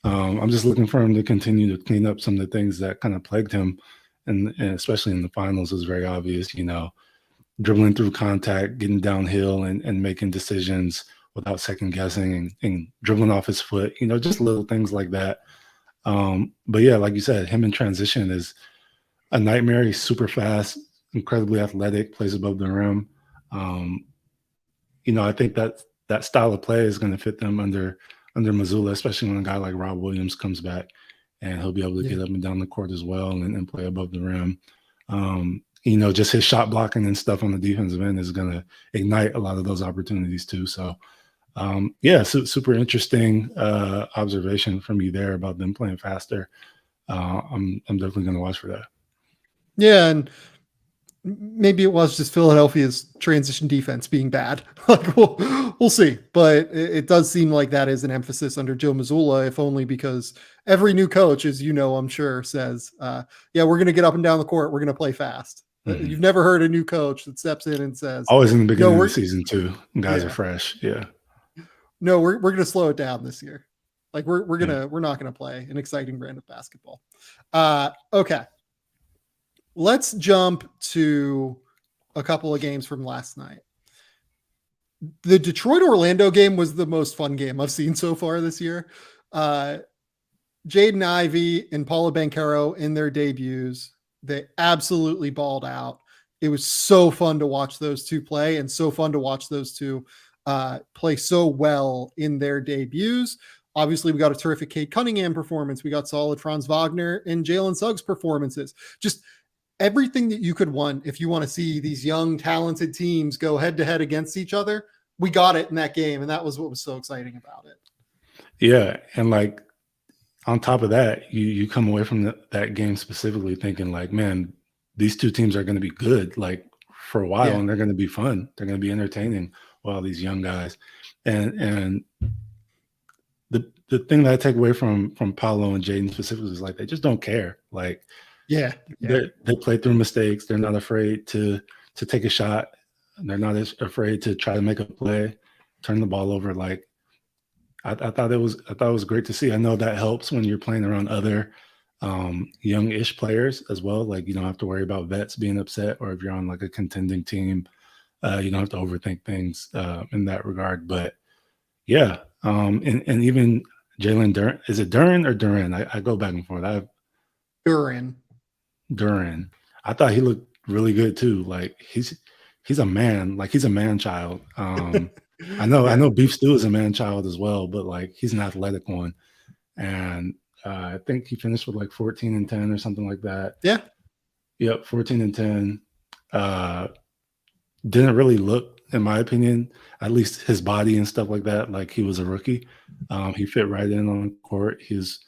I'm just looking for him to continue to clean up some of the things that kind of plagued him, and especially in the finals was very obvious, you know, dribbling through contact, getting downhill and making decisions without second guessing and dribbling off his foot, you know, just little things like that. But yeah, like you said, him in transition is a nightmare. He's super fast, incredibly athletic, plays above the rim. You know, I think that style of play is going to fit them under Mazzulla, especially when a guy like Rob Williams comes back and he'll be able to get up and down the court as well and play above the rim. You know, just his shot blocking and stuff on the defensive end is going to ignite a lot of those opportunities too. So, super interesting observation from you there about them playing faster. I'm definitely going to watch for that. Yeah, and maybe it was just Philadelphia's transition defense being bad. Like, we'll see. But it does seem like that is an emphasis under Joe Mazzulla, if only because every new coach, as you know, I'm sure, says, yeah, we're going to get up and down the court. We're going to play fast. You've never heard a new coach that steps in and says, always in the beginning of we're the season too. Guys are yeah, fresh. Yeah. no, we're going to slow it down this year. Like we're Yeah. not going to play an exciting brand of basketball. Okay. Let's jump to a couple of games from last night. The Detroit Orlando game was the most fun game I've seen so far this year. Jaden Ivey and Paolo Banchero in their debuts, they absolutely balled out. It was so fun to watch those two play, and so fun to watch those two play so well in their debuts. Obviously, we got a terrific Cade Cunningham performance. We got solid Franz Wagner and Jalen Suggs performances. Just everything that you could want if you want to see these young, talented teams go head to head against each other. We got it in that game, and that was what was so exciting about it. Yeah, and like on top of that, you come away from that game specifically thinking like, man, these two teams are going to be good like for a while, and they're going to be fun. They're going to be entertaining while these young guys. And the thing that I take away from Paolo and Jaden specifically is like they just don't care. Like, they play through mistakes. They're not afraid to take a shot. They're not as afraid to try to make a play, turn the ball over. Like I thought it was great to see. I know that helps when you're playing around other young-ish players as well. Like you don't have to worry about vets being upset, or if you're on like a contending team, you don't have to overthink things in that regard. But yeah, and even Jalen Duren, is it Duren or Duren? I go back and forth. Duren. I thought he looked really good too. Like he's a man. Like he's a man child. I know Beef Stew is a man child as well, but like he's an athletic one. And I think he finished with like 14 and 10 or something like that. Yeah. Yep, 14 and 10. Didn't really look, in my opinion, at least his body and stuff like that, like he was a rookie. He fit right in on the court. He's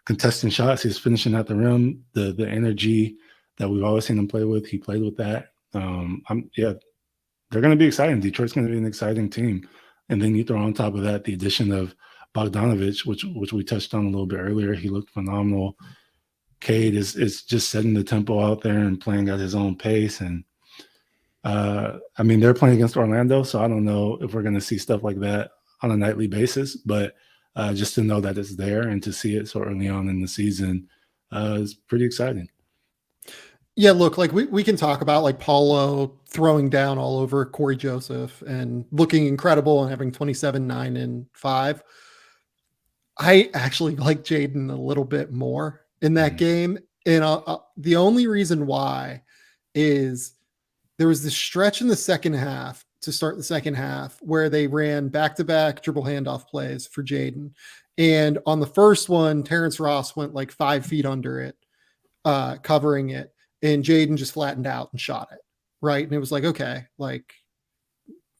contesting shots. He's finishing at the rim. The energy that we've always seen him play with, he played with that. They're going to be exciting. Detroit's going to be an exciting team. And then you throw on top of that the addition of Bogdanovich, which we touched on a little bit earlier. He looked phenomenal. Cade is just setting the tempo out there and playing at his own pace. And I mean, they're playing against Orlando, so I don't know if we're going to see stuff like that on a nightly basis. But just to know that it's there and to see it so early on in the season is pretty exciting. Yeah, look, like we can talk about like Paulo throwing down all over Corey Joseph and looking incredible and having 27, 9, and 5. I actually like Jaden a little bit more in that game. And the only reason why is there was this stretch in the second half to start the second half where they ran back-to-back dribble handoff plays for Jaden. And on the first one, Terrence Ross went like 5 feet under it, covering it. And Jaden just flattened out and shot it. Right. And it was like, okay, like,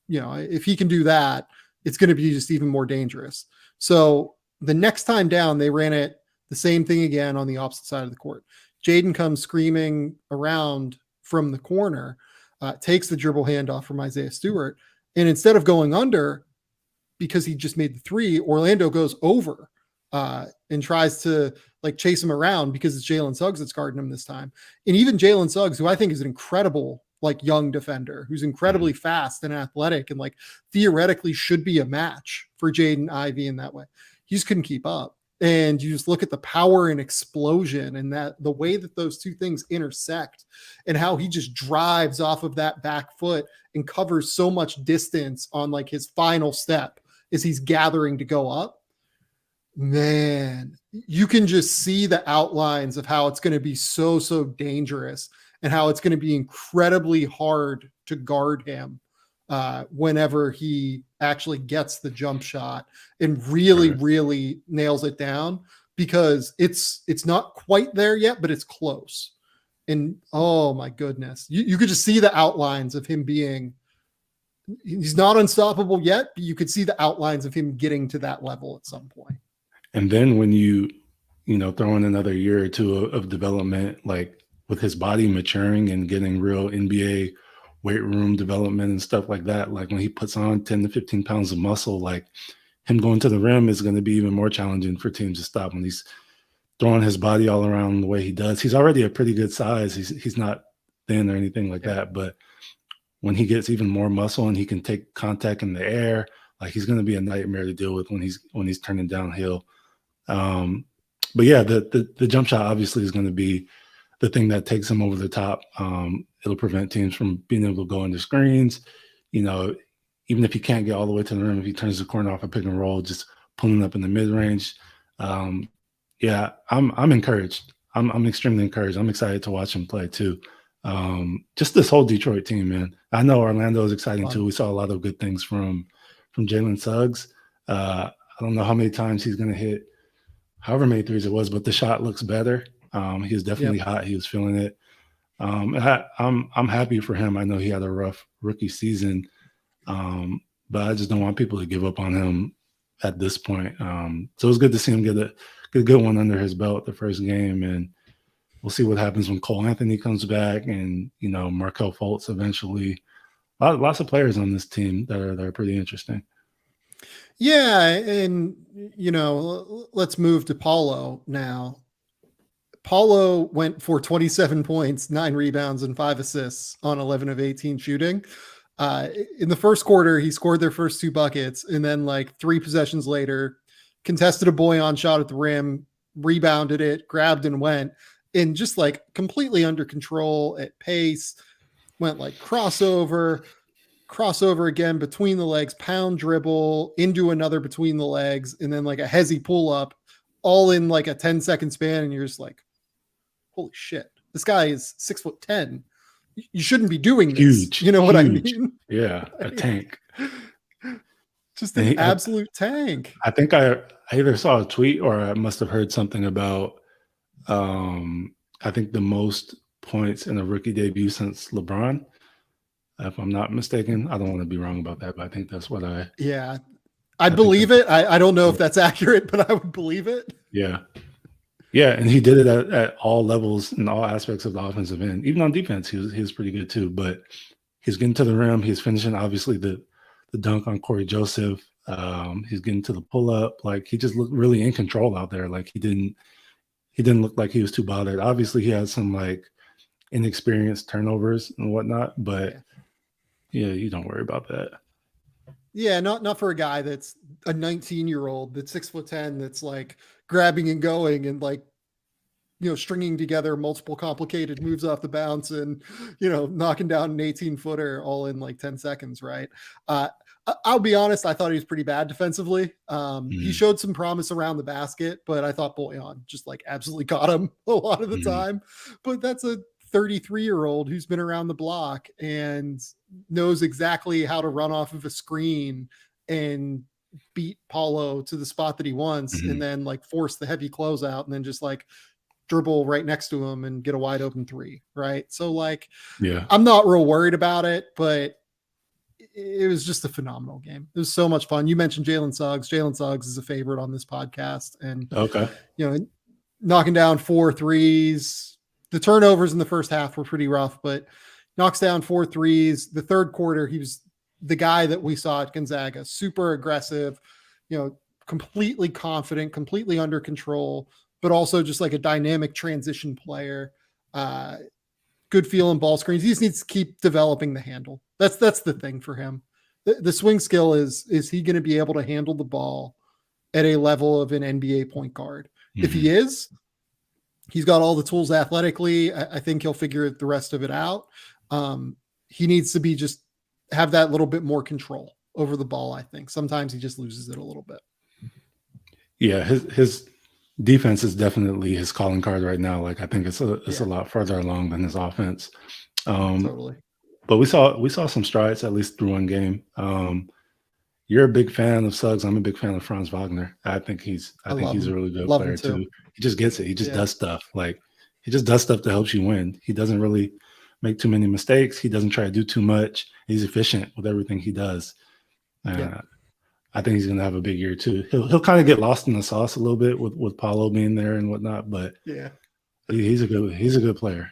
you know, if he can do that, it's going to be just even more dangerous. So the next time down, they ran it the same thing again on the opposite side of the court. Jaden comes screaming around from the corner, takes the dribble handoff from Isaiah Stewart. And instead of going under, because he just made the 3, Orlando goes over and tries to like chase him around because it's Jalen Suggs that's guarding him this time. And even Jalen Suggs, who I think is an incredible like young defender, who's incredibly fast and athletic and like theoretically should be a match for Jaden Ivey in that way. He just couldn't keep up. And you just look at the power and explosion and that the way that those two things intersect and how he just drives off of that back foot and covers so much distance on like his final step as he's gathering to go up. Man, you can just see the outlines of how it's going to be so dangerous and how it's going to be incredibly hard to guard him whenever he actually gets the jump shot and really nails it down, because it's not quite there yet, but it's close. And oh my goodness, you could just see the outlines of him being, he's not unstoppable yet, but you could see the outlines of him getting to that level at some point. And then when you throw in another year or two of development, like with his body maturing and getting real NBA weight room development and stuff like that, like when he puts on 10 to 15 pounds of muscle, like him going to the rim is going to be even more challenging for teams to stop when he's throwing his body all around the way he does. He's already a pretty good size. He's not thin or anything like that. But when he gets even more muscle and he can take contact in the air, like he's going to be a nightmare to deal with when he's turning downhill. But yeah, the jump shot obviously is going to be the thing that takes him over the top. It'll prevent teams from being able to go into screens. You know, even if he can't get all the way to the rim, if he turns the corner off a pick and roll, just pulling up in the mid range. Yeah, I'm encouraged. I'm extremely encouraged. I'm excited to watch him play too. Just this whole Detroit team, man. I know Orlando is exciting too. We saw a lot of good things from Jalen Suggs. I don't know how many times he's going to hit, however many threes it was, but the shot looks better. He was definitely hot. He was feeling it. I'm happy for him. I know he had a rough rookie season, but I just don't want people to give up on him at this point. So it was good to see him get a good one under his belt the first game, and we'll see what happens when Cole Anthony comes back, and Markelle Fultz eventually. Lots of players on this team that are pretty interesting. Yeah, and let's move to Paulo now. Paulo went for 27 points, 9 rebounds, and 5 assists on 11 of 18 shooting. In the first quarter, he scored their first 2 buckets, and then 3 possessions later, contested a Boyan shot at the rim, rebounded it, grabbed and went, and just completely under control at pace, went crossover again between the legs, pound dribble into another between the legs, and then a hezzy pull up, all in a 10-second span, and you're just holy shit, this guy is 6'10". You shouldn't be doing this. Huge. You know what I mean? Yeah, a tank. Just an absolute tank. I think I either saw a tweet or I must have heard something about I think the most points in a rookie debut since LeBron, if I'm not mistaken. I don't want to be wrong about that, but I think that's what I believe it. I don't know if that's accurate, but I would believe it. Yeah, and he did it at all levels and all aspects of the offensive end. Even on defense, he was pretty good too. But he's getting to the rim. He's finishing obviously the dunk on Corey Joseph. He's getting to the pull up. He just looked really in control out there. He didn't look like he was too bothered. Obviously, he had some inexperienced turnovers and whatnot. But yeah, you don't worry about that. Yeah, not for a guy that's a 19-year-old that's 6'10", that's grabbing and going and stringing together multiple complicated moves off the bounce and knocking down an 18-footer all in 10 seconds, right? I'll be honest, I thought he was pretty bad defensively. He showed some promise around the basket, but I thought Boyan just absolutely got him a lot of the time. But that's a 33-year-old who's been around the block and knows exactly how to run off of a screen and beat Paulo to the spot that he wants, and then force the heavy closeout and then just dribble right next to him and get a wide open 3, right? So I'm not real worried about it, but it was just a phenomenal game. It was so much fun. You mentioned Jalen Suggs. Jalen Suggs is a favorite on this podcast, and knocking down 4 threes. The turnovers in the first half were pretty rough, but knocks down 4 threes. The third quarter, he was the guy that we saw at Gonzaga, super aggressive, completely confident, completely under control, but also just a dynamic transition player. Good feeling ball screens. He just needs to keep developing the handle. That's the thing for him. The swing skill is he going to be able to handle the ball at a level of an NBA point guard? If he is, he's got all the tools athletically. I think he'll figure the rest of it out. He needs to be just have that little bit more control over the ball. I think sometimes he just loses it a little bit. Yeah. His defense is definitely his calling card right now. I think it's a lot further along than his offense. Totally. But we saw some strides at least through one game. You're a big fan of Suggs. I'm a big fan of Franz Wagner. I think he's a really good player too. He just gets it. He just does stuff. He just does stuff that helps you win. He doesn't really make too many mistakes. He doesn't try to do too much. He's efficient with everything he does. I think he's going to have a big year too. He'll kind of get lost in the sauce a little bit with Paulo being there and whatnot, but he's a good player.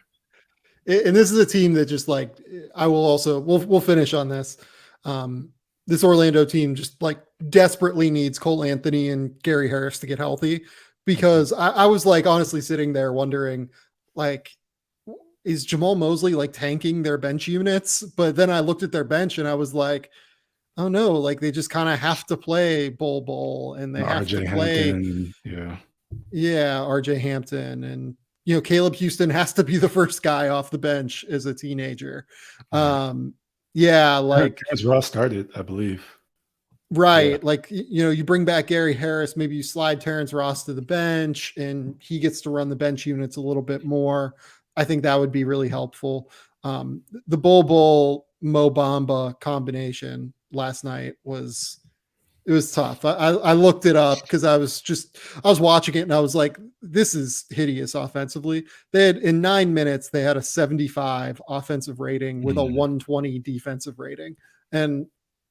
And this is a team that just I will also we'll finish on this. This Orlando team just desperately needs Cole Anthony and Gary Harris to get healthy, because I was honestly sitting there wondering is Jamal Mosley like tanking their bench units? But then I looked at their bench and I was like, oh no, like they just kind of have to play Bol and they have to RJ play, Hampton, yeah. yeah, RJ Hampton. And, Caleb Houston has to be the first guy off the bench as a teenager. Yeah. Yeah, like, Terrence Ross started, I believe. Yeah. right. Like, you bring back Gary Harris, maybe you slide Terrence Ross to the bench and he gets to run the bench units a little bit more. I think that would be really helpful. The Bol Mo Bamba combination last night was tough. I looked it up because I was watching it and I was like, this is hideous offensively. They had in 9 minutes, they had a 75 offensive rating with a 120 defensive rating. And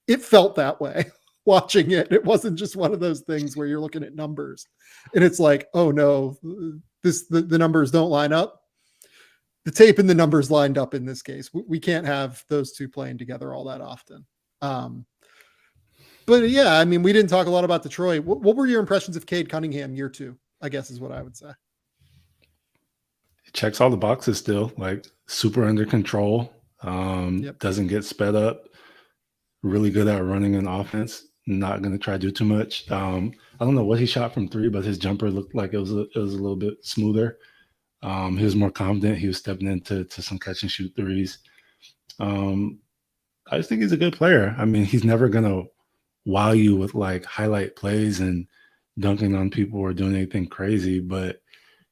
it felt that way watching it. It wasn't just one of those things where you're looking at numbers and it's like, oh no, the numbers don't line up. The tape and the numbers lined up in this case. We can't have those two playing together all that often. But yeah, I mean, we didn't talk a lot about Detroit. What were your impressions of Cade Cunningham year 2, I guess is what I would say. It checks all the boxes still, like super under control. Doesn't get sped up. Really good at running an offense. Not going to try to do too much. I don't know what he shot from 3, but his jumper looked like it was a little bit smoother. He was more confident. He was stepping into some catch and shoot threes. I just think he's a good player. I mean, he's never going to wow you with like highlight plays and dunking on people or doing anything crazy, but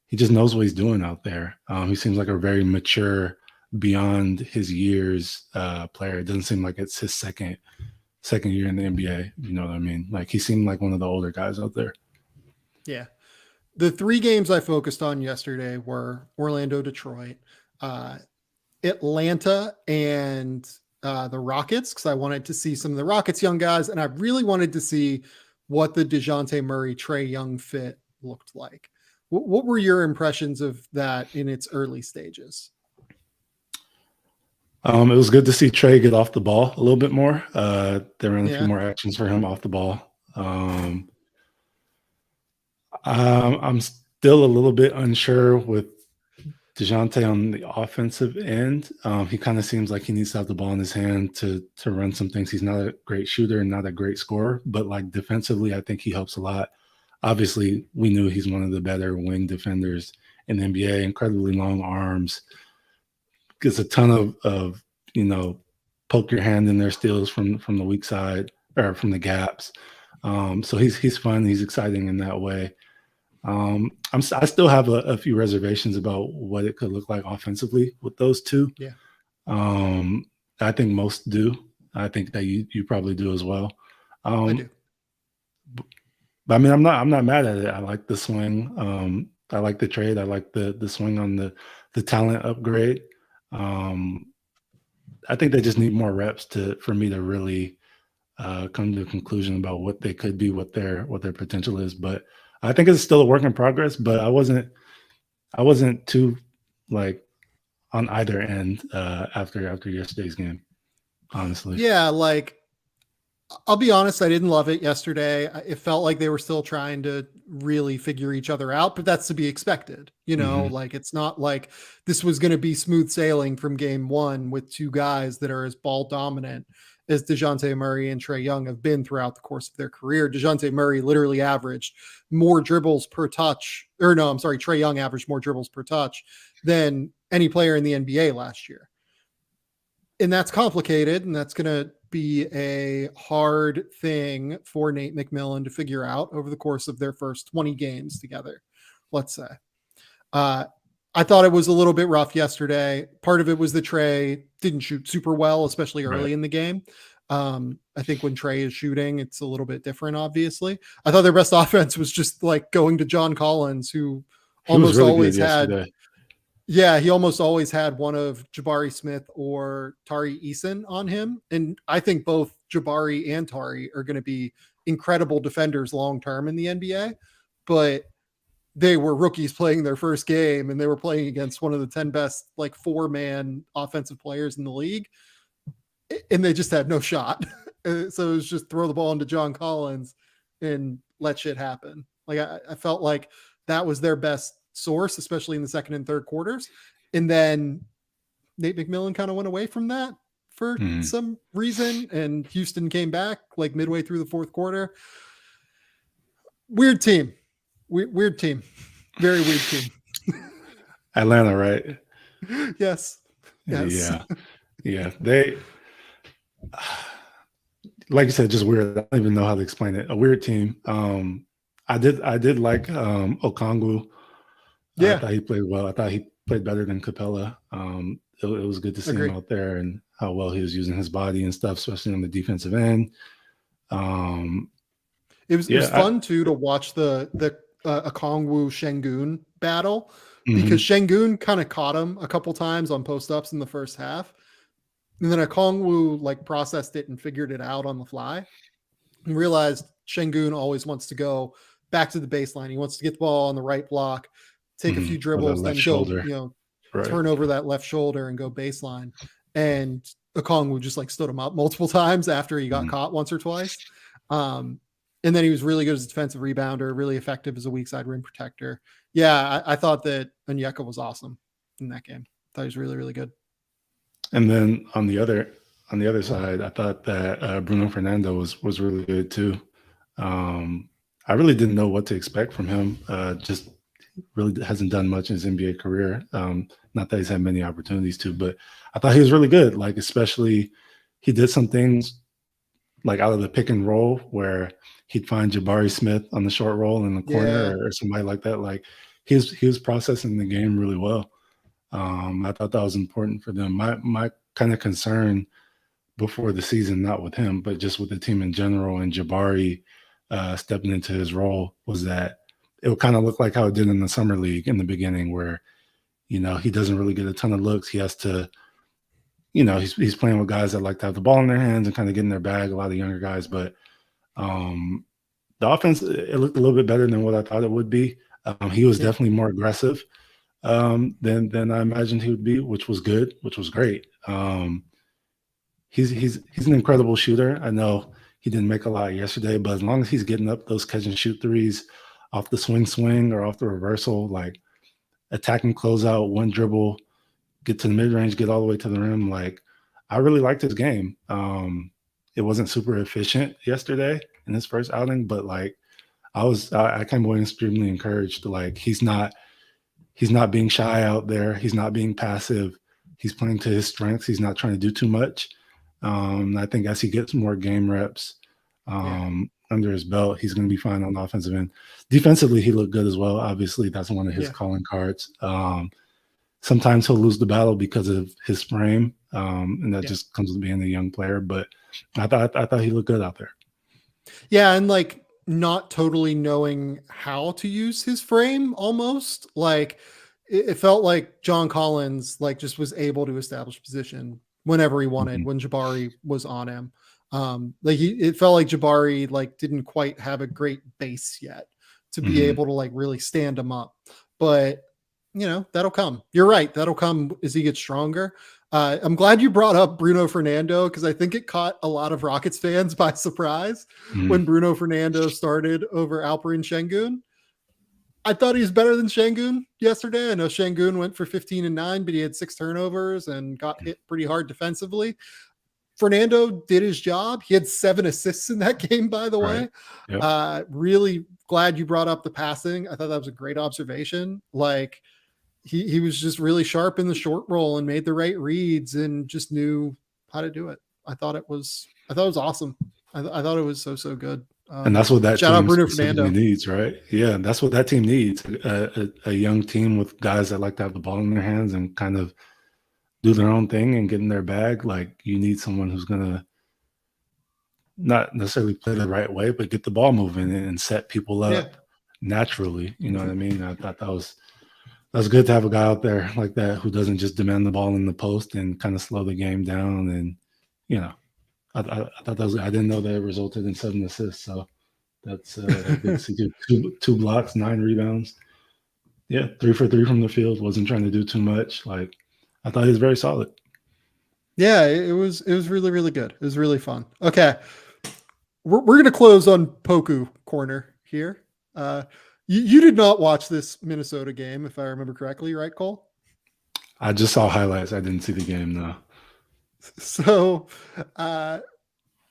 he just knows what he's doing out there. He seems like a very mature, beyond his years player. It doesn't seem like it's his second year in the NBA. You know what I mean? Like he seemed like one of the older guys out there. Yeah. The 3 games I focused on yesterday were Orlando, Detroit, Atlanta, and the Rockets, because I wanted to see some of the Rockets young guys, and I really wanted to see what the DeJounte Murray, Trae Young fit looked like. What were your impressions of that in its early stages? It was good to see Trae get off the ball a little bit more. There were a few more actions for him off the ball. I'm still a little bit unsure with DeJounte on the offensive end. He kind of seems like he needs to have the ball in his hand to run some things. He's not a great shooter and not a great scorer, but like defensively, I think he helps a lot. Obviously, we knew he's one of the better wing defenders in the NBA, incredibly long arms, gets a ton of poke your hand in there steals from the weak side or from the gaps. So he's fun. He's exciting in that way. I still have a few reservations about what it could look like offensively with those two. Yeah. I think most do. I think that you probably do as well. I do. But I mean, I'm not mad at it. I like the swing. I like the trade. I like the swing on the talent upgrade. I think they just need more reps for me to really come to a conclusion about what they could be, what their potential is. But I think it's still a work in progress. But I wasn't too like on either end after yesterday's game, honestly. Yeah, like I'll be honest, I didn't love it yesterday. It felt like they were still trying to really figure each other out, but that's to be expected. Like it's not like this was going to be smooth sailing from game 1 with 2 guys that are as ball dominant as DeJounte Murray and Trae Young have been throughout the course of their career. DeJounte Murray literally averaged more dribbles per touch, or no, I'm sorry, Trae Young averaged more dribbles per touch than any player in the NBA last year. And that's complicated, and that's going to be a hard thing for Nate McMillan to figure out over the course of their first 20 games together, let's say. I thought it was a little bit rough yesterday. Part of it was the Trae didn't shoot super well, especially early in the game. I think when Trae is shooting, it's a little bit different, obviously. I thought their best offense was just like going to John Collins, who almost really always had he almost always had one of Jabari Smith or Tari Eason on him. And I think both Jabari and Tari are going to be incredible defenders long-term in the NBA, but they were rookies playing their first game and they were playing against one of the 10 best, like 4-man offensive players in the league. And they just had no shot. So it was just throw the ball into John Collins and let shit happen. Like I felt like that was their best source, especially in the second and third quarters. And then Nate McMillan kind of went away from that for some reason, and Houston came back like midway through the fourth quarter. Weird team. Weird team. Very weird team. Atlanta, right? Yes. Yeah. They, like you said, just weird. I don't even know how to explain it. A weird team. I did like Okongwu. Yeah. I thought he played well. I thought he played better than Capella. It was good to see him out there and how well he was using his body and stuff, especially on the defensive end. It was fun too to watch the Okongwu Şengün battle, because Şengün kind of caught him a couple times on post-ups in the first half. And then Okongwu like processed it and figured it out on the fly and realized Şengün always wants to go back to the baseline. He wants to get the ball on the right block, take a few dribbles, then go, turn over that left shoulder and go baseline. And Okongwu just like stood him up multiple times after he got caught once or twice. And then he was really good as a defensive rebounder, really effective as a weak side rim protector. Yeah, I thought that Onyeka was awesome in that game. I thought he was really, really good. And then on the other side, I thought that Bruno Fernando was really good too. I really didn't know what to expect from him. Just really hasn't done much in his NBA career. Not that he's had many opportunities to, but I thought he was really good. Like, especially he did some things like out of the pick and roll where he'd find Jabari Smith on the short roll in the corner or somebody like that. Like he was processing the game really well. I thought that was important for them. My kind of concern before the season, not with him, but just with the team in general and Jabari stepping into his role, was that it would kind of look like how it did in the summer league in the beginning, where, he doesn't really get a ton of looks. He has to, he's playing with guys that like to have the ball in their hands and kind of get in their bag, a lot of younger guys. But the offense, it looked a little bit better than what I thought it would be. He was definitely more aggressive than I imagined he would be, which was good, which was great. He's an incredible shooter. I know he didn't make a lot yesterday, but as long as he's getting up those catch and shoot threes off the swing or off the reversal, like attacking closeout, one dribble, get to the mid range, get all the way to the rim. Like, I really liked his game. It wasn't super efficient yesterday in his first outing, but like I came away extremely encouraged. Like, he's not being shy out there. He's not being passive. He's playing to his strengths. He's not trying to do too much. I think as he gets more game reps under his belt, he's going to be fine on the offensive end. Defensively, he looked good as well. Obviously, that's one of his calling cards. Sometimes he'll lose the battle because of his frame, and that just comes with being a young player. But I thought he looked good out there. Yeah, and like not totally knowing how to use his frame, almost like it felt like John Collins like just was able to establish position whenever he wanted when Jabari was on him. It felt like Jabari like didn't quite have a great base yet to be able to like really stand him up, but that'll come. You're right. That'll come as he gets stronger. I'm glad you brought up Bruno Fernando, because I think it caught a lot of Rockets fans by surprise when Bruno Fernando started over Alperen Şengün. I thought he was better than Şengün yesterday. I know Şengün went for 15 and 9, but he had 6 turnovers and got hit pretty hard defensively. Fernando did his job. He had 7 assists in that game, by the way. Yep. Really glad you brought up the passing. I thought that was a great observation. Like, he was just really sharp in the short roll and made the right reads and just knew how to do it. I thought it was awesome. I thought it was so good. And that's what that shout team out Bruno Fernando needs, right? Yeah, that's what that team needs. A young team with guys that like to have the ball in their hands and kind of do their own thing and get in their bag. Like, you need someone who's gonna not necessarily play the right way, but get the ball moving and set people up naturally. You know what I mean? I thought that was good to have a guy out there like that who doesn't just demand the ball in the post and kind of slow the game down. And I thought that was. I didn't know that it resulted in 7 assists. So that's good to see. Two blocks, 9 rebounds. Yeah, 3 for 3 from the field. Wasn't trying to do too much. Like, I thought he was very solid. Yeah, it was really, really good. It was really fun. Okay, we're gonna close on Poku corner here. You did not watch this Minnesota game, if I remember correctly, right, Cole? I just saw highlights. I didn't see the game though. So,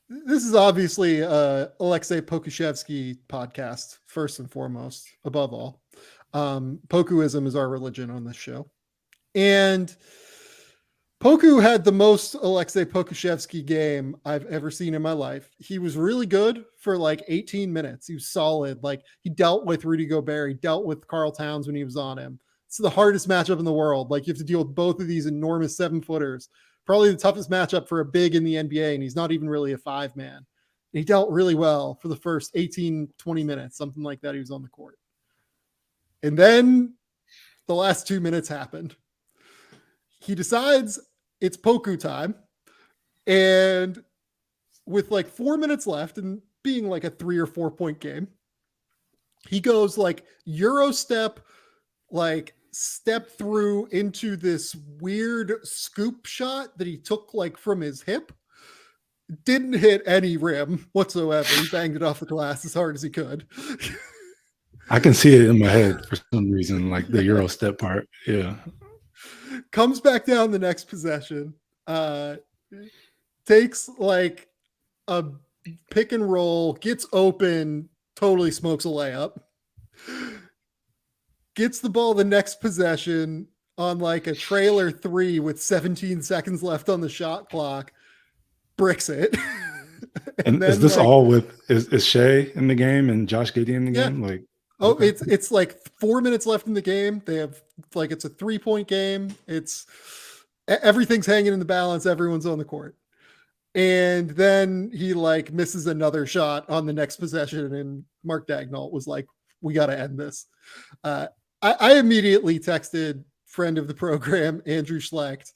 this is obviously Alexei Pokushevsky podcast, first and foremost, above all. Pokuism is our religion on this show. And Poku had the most Alexei Pokushevsky game I've ever seen in my life. He was really good for like 18 minutes. He was solid. Like, he dealt with Rudy Gobert. He dealt with Karl Towns when he was on him. It's the hardest matchup in the world. Like, you have to deal with both of these enormous 7-footers. Probably the toughest matchup for a big in the NBA, and he's not even really a 5-man. He dealt really well for the first 18, 20 minutes, something like that. He was on the court. And then the last 2 minutes happened. He decides it's Poku time. And with like 4 minutes left and being like a 3 or 4 point game, he goes like Euro step, like step through into this weird scoop shot that he took like from his hip. Didn't hit any rim whatsoever. He banged it off the glass as hard as he could. I can see it in my head for some reason, like the Euro step part. Yeah. Comes back down the next possession, takes like a pick and roll, gets open, totally smokes a layup, gets the ball the next possession on like a trailer 3 with 17 seconds left on the shot clock, bricks it. And is this like, all with is Shea in the game and Josh Giddey in the game? Like, oh, okay. It's like 4 minutes left in the game. They have like, it's a 3-point game. It's everything's hanging in the balance. Everyone's on the court. And then he like misses another shot on the next possession. And Mark Daigneault was like, we got to end this. I immediately texted friend of the program, Andrew Schlecht.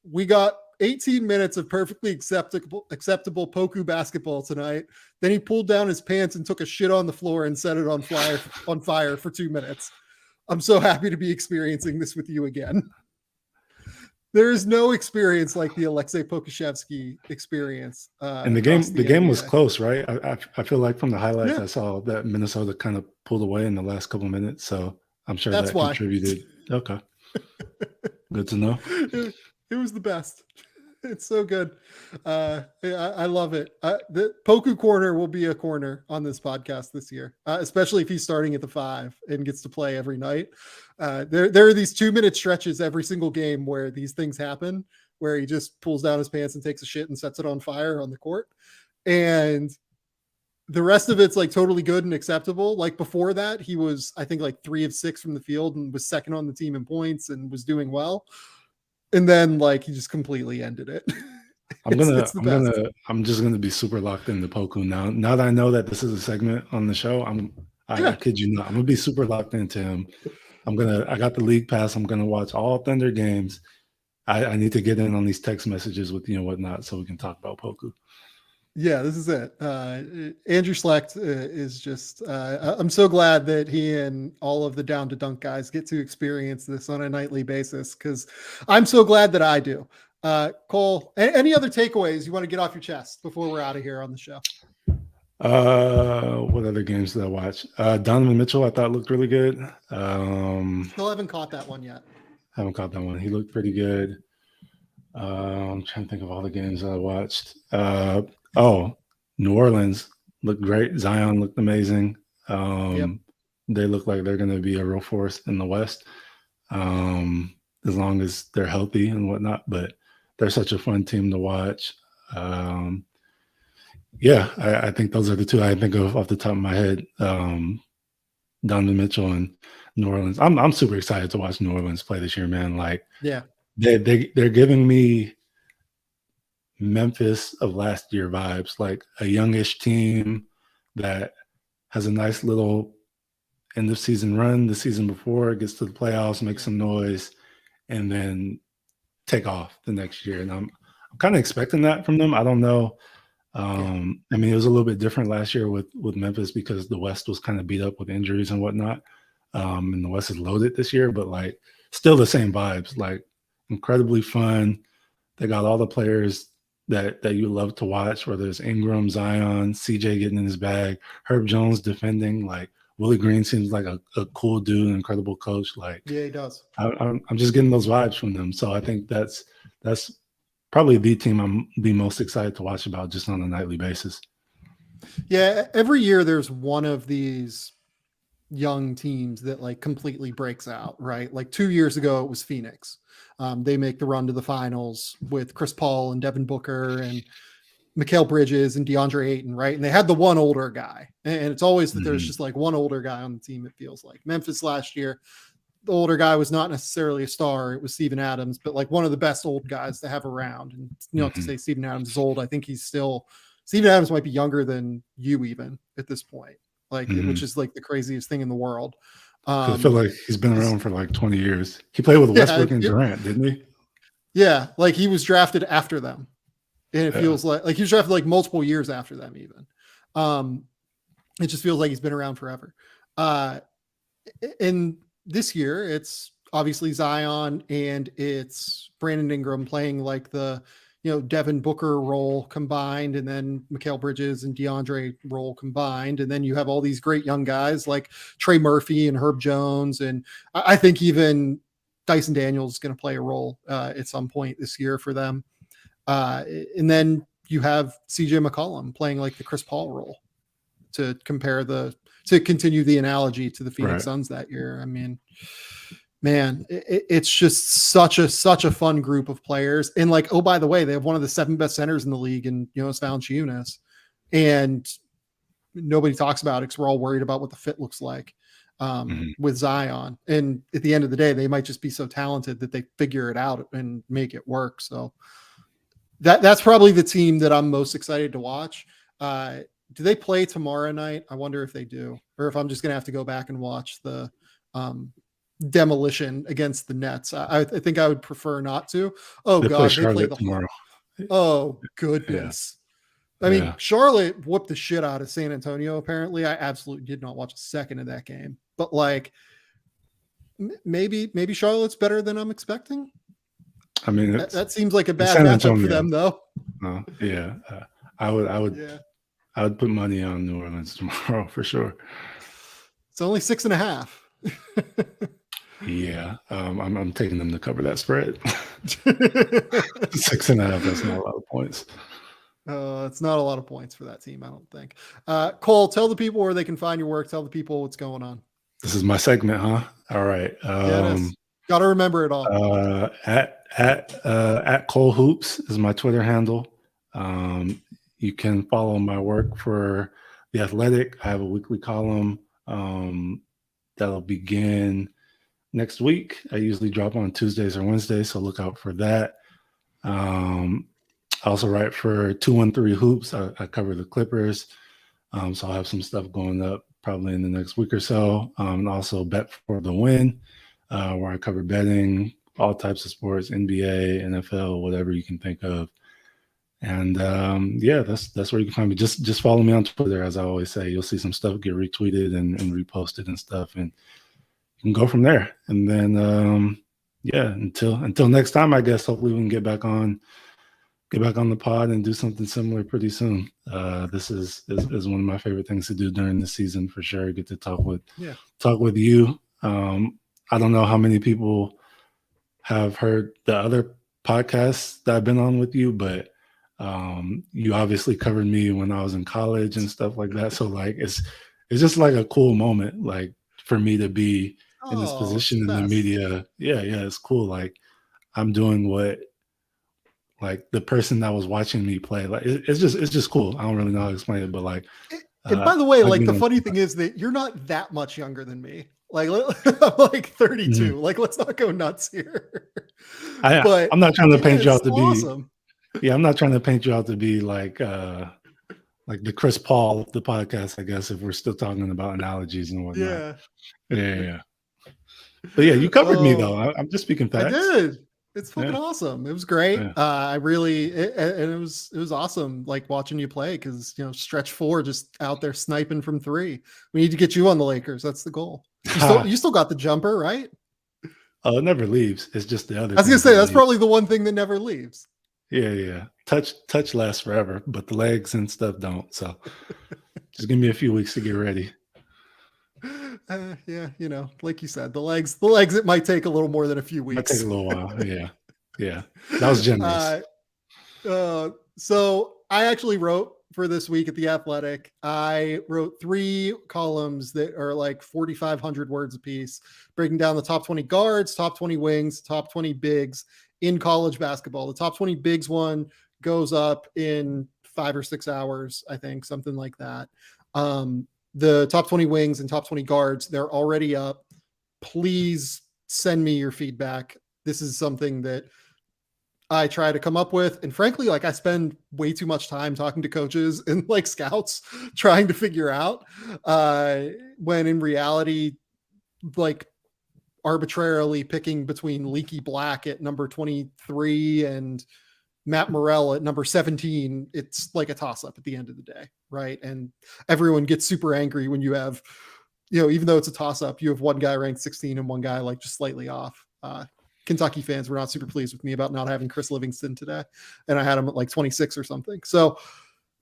We got 18 minutes of perfectly acceptable Poku basketball tonight. Then he pulled down his pants and took a shit on the floor and set it on fire for 2 minutes. I'm so happy to be experiencing this with you again. There is no experience like the Alexei Pokushevsky experience. And the game was close, right? I feel like from the highlights I saw that Minnesota kind of pulled away in the last couple of minutes. So I'm sure that contributed. Okay. Good to know. It was the best. It's so good. I love it. The Poku corner will be a corner on this podcast this year, especially if he's starting at the 5 and gets to play every night. There are these 2-minute stretches every single game where these things happen, where he just pulls down his pants and takes a shit and sets it on fire on the court. And the rest of it's like totally good and acceptable. Like before that, he was, I think, like 3 of 6 from the field and was second on the team in points and was doing well. And then like he just completely ended it. I'm just gonna be super locked into Poku now. Now that I know that this is a segment on the show, I kid you not, I'm gonna be super locked into him. I got the league pass. I'm gonna watch all Thunder games. I need to get in on these text messages with whatnot so we can talk about Poku. Yeah, this is it. Andrew Schlecht is just, I'm so glad that he and all of the Down to Dunk guys get to experience this on a nightly basis, because I'm so glad that I do. Cole, any other takeaways you want to get off your chest before we're out of here on the show? What other games did I watch? Donovan Mitchell, I thought looked really good. Still haven't caught that one yet. Haven't caught that one. He looked pretty good. I'm trying to think of all the games I watched. New Orleans looked great. Zion looked amazing. They look like they're going to be a real force in the West, as long as they're healthy and whatnot. But they're such a fun team to watch. I think those are the two I think of off the top of my head. Donovan Mitchell and New Orleans. I'm super excited to watch New Orleans play this year, man. Like, they're giving me Memphis of last year vibes, like a youngish team that has a nice little end of season run the season before, gets to the playoffs, makes some noise, and then take off the next year. And I'm kind of expecting that from them. I don't know. I mean, it was a little bit different last year with Memphis because the West was kind of beat up with injuries and whatnot. And the West is loaded this year, but like still the same vibes, like incredibly fun. They got all the players that you love to watch, whether it's Ingram, Zion, CJ getting in his bag, Herb Jones defending, like Willie Green seems like a cool dude, an incredible coach. Like, Yeah, he does. I'm just getting those vibes from them. So I think that's probably the team I'm the most excited to watch about just on a nightly basis. Yeah, every year there's one of these young teams that like completely breaks out, right? Like 2 years ago, it was Phoenix. They make the run to the finals with Chris Paul and Devin Booker and Mikal Bridges and DeAndre Ayton, right? And they had the one older guy. And it's always that there's just like one older guy on the team, it feels like. Memphis last year, the older guy was not necessarily a star. It was Steven Adams, but like one of the best old guys to have around. And not to say Steven Adams is old. I think Steven Adams might be younger than you even at this point, like, which is like the craziest thing in the world. I feel like he's been around for like 20 years. He played with Westbrook and Durant, didn't he? Yeah, like he was drafted after them. And it feels like he was drafted like multiple years after them even. It just feels like he's been around forever. And this year, it's obviously Zion and it's Brandon Ingram playing like the, Devin Booker role combined, and then Mikal Bridges and DeAndre role combined. And then you have all these great young guys like Trey Murphy and Herb Jones. And I think even Dyson Daniels is going to play a role at some point this year for them. And then you have CJ McCollum playing like the Chris Paul role to continue the analogy to the Phoenix Suns that year. I mean, man, it's just such a fun group of players. And like, oh, by the way, they have one of the 7 best centers in the league, and Jonas Valanciunas, and nobody talks about it because we're all worried about what the fit looks like with Zion. And at the end of the day, they might just be so talented that they figure it out and make it work. So that's probably the team that I'm most excited to watch. Do they play tomorrow night? I wonder if they do, or if I'm just going to have to go back and watch the demolition against the Nets. I think I would prefer not to. Oh, they God, they play tomorrow. Oh, goodness. Yeah. I mean, Charlotte whooped the shit out of San Antonio, apparently. I absolutely did not watch a second of that game. But, like, maybe Charlotte's better than I'm expecting. I mean, that seems like a bad matchup for them, though. I would put money on New Orleans tomorrow for sure. It's only 6.5. Yeah, I'm taking them to cover that spread. 6.5. That's not a lot of points. It's not a lot of points for that team, I don't think. Cole, tell the people where they can find your work. Tell the people what's going on. This is my segment, huh? All right. Got to remember it all. At Cole Hoops is my Twitter handle. You can follow my work for The Athletic. I have a weekly column that'll begin next week. I usually drop on Tuesdays or Wednesdays, so look out for that. I also write for 213 Hoops. I cover the Clippers, so I'll have some stuff going up probably in the next week or so. And also Bet for the Win, where I cover betting, all types of sports, NBA, NFL, whatever you can think of. And that's where you can find me. Just follow me on Twitter, as I always say. You'll see some stuff get retweeted and reposted and stuff, and you can go from there. And then until next time, I guess hopefully we can get back on the pod and do something similar pretty soon. This is one of my favorite things to do during the season for sure. Get to talk with you. I don't know how many people have heard the other podcasts that I've been on with you, but you obviously covered me when I was in college and stuff like that. So like it's just like a cool moment, like for me to be in this position in the media. Yeah, it's cool. Like I'm doing what like the person that was watching me play. Like it's just cool. I don't really know how to explain it, but like. And by the way, like the funny thing is that you're not that much younger than me. Like I'm like 32. Mm-hmm. Like let's not go nuts here. I'm not trying to paint you out to awesome. be. Yeah, I'm not trying to paint you out to be like the Chris Paul of the podcast, I guess, if we're still talking about analogies and whatnot. Yeah. But yeah, you covered me though. I'm just speaking facts. I did. It's fucking awesome. It was great. Yeah. And it was awesome, like watching you play because stretch 4 just out there sniping from 3. We need to get you on the Lakers. That's the goal. You still got the jumper, right? Oh, it never leaves. It's just the other. I was gonna say that's probably the one thing that never leaves. Yeah. Touch lasts forever, but the legs and stuff don't. So just give me a few weeks to get ready. Yeah, like you said, the legs, it might take a little more than a few Might take weeks. a little while. Yeah. Yeah. That was generous. uh, so I actually wrote for this week at The Athletic. I wrote 3 columns that are like 4,500 words a piece, breaking down the top 20 guards, top 20 wings, top 20 bigs in college basketball. The top 20 bigs one goes up in 5 or 6 hours, I think, something like that. The top 20 wings and top 20 guards, they're already up. Please send me your feedback. This is something that I try to come up with. And frankly, like I spend way too much time talking to coaches and like scouts trying to figure out when in reality, like arbitrarily picking between Leaky Black at number 23 and Matt Morrell at number 17, it's like a toss up at the end of the day. Right. And everyone gets super angry when you have, even though it's a toss up, you have one guy ranked 16 and one guy like just slightly off. Kentucky fans were not super pleased with me about not having Chris Livingston today. And I had him at like 26 or something. So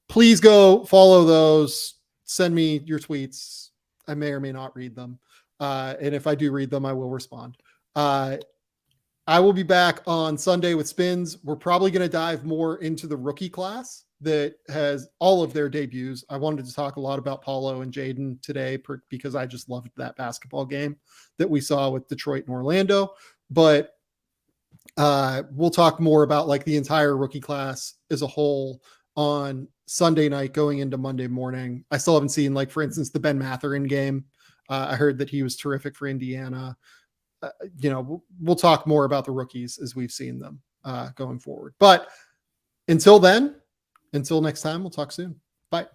please go follow those. Send me your tweets. I may or may not read them. And if I do read them, I will respond. I will be back on Sunday with Spins. We're probably going to dive more into the rookie class that has all of their debuts. I wanted to talk a lot about Paulo and Jaden today because I just loved that basketball game that we saw with Detroit and Orlando. But we'll talk more about like the entire rookie class as a whole on Sunday night going into Monday morning. I still haven't seen, like, for instance, the Ben Mathurin game. I heard that he was terrific for Indiana. We'll talk more about the rookies as we've seen them going forward. But until then, until next time, we'll talk soon. Bye.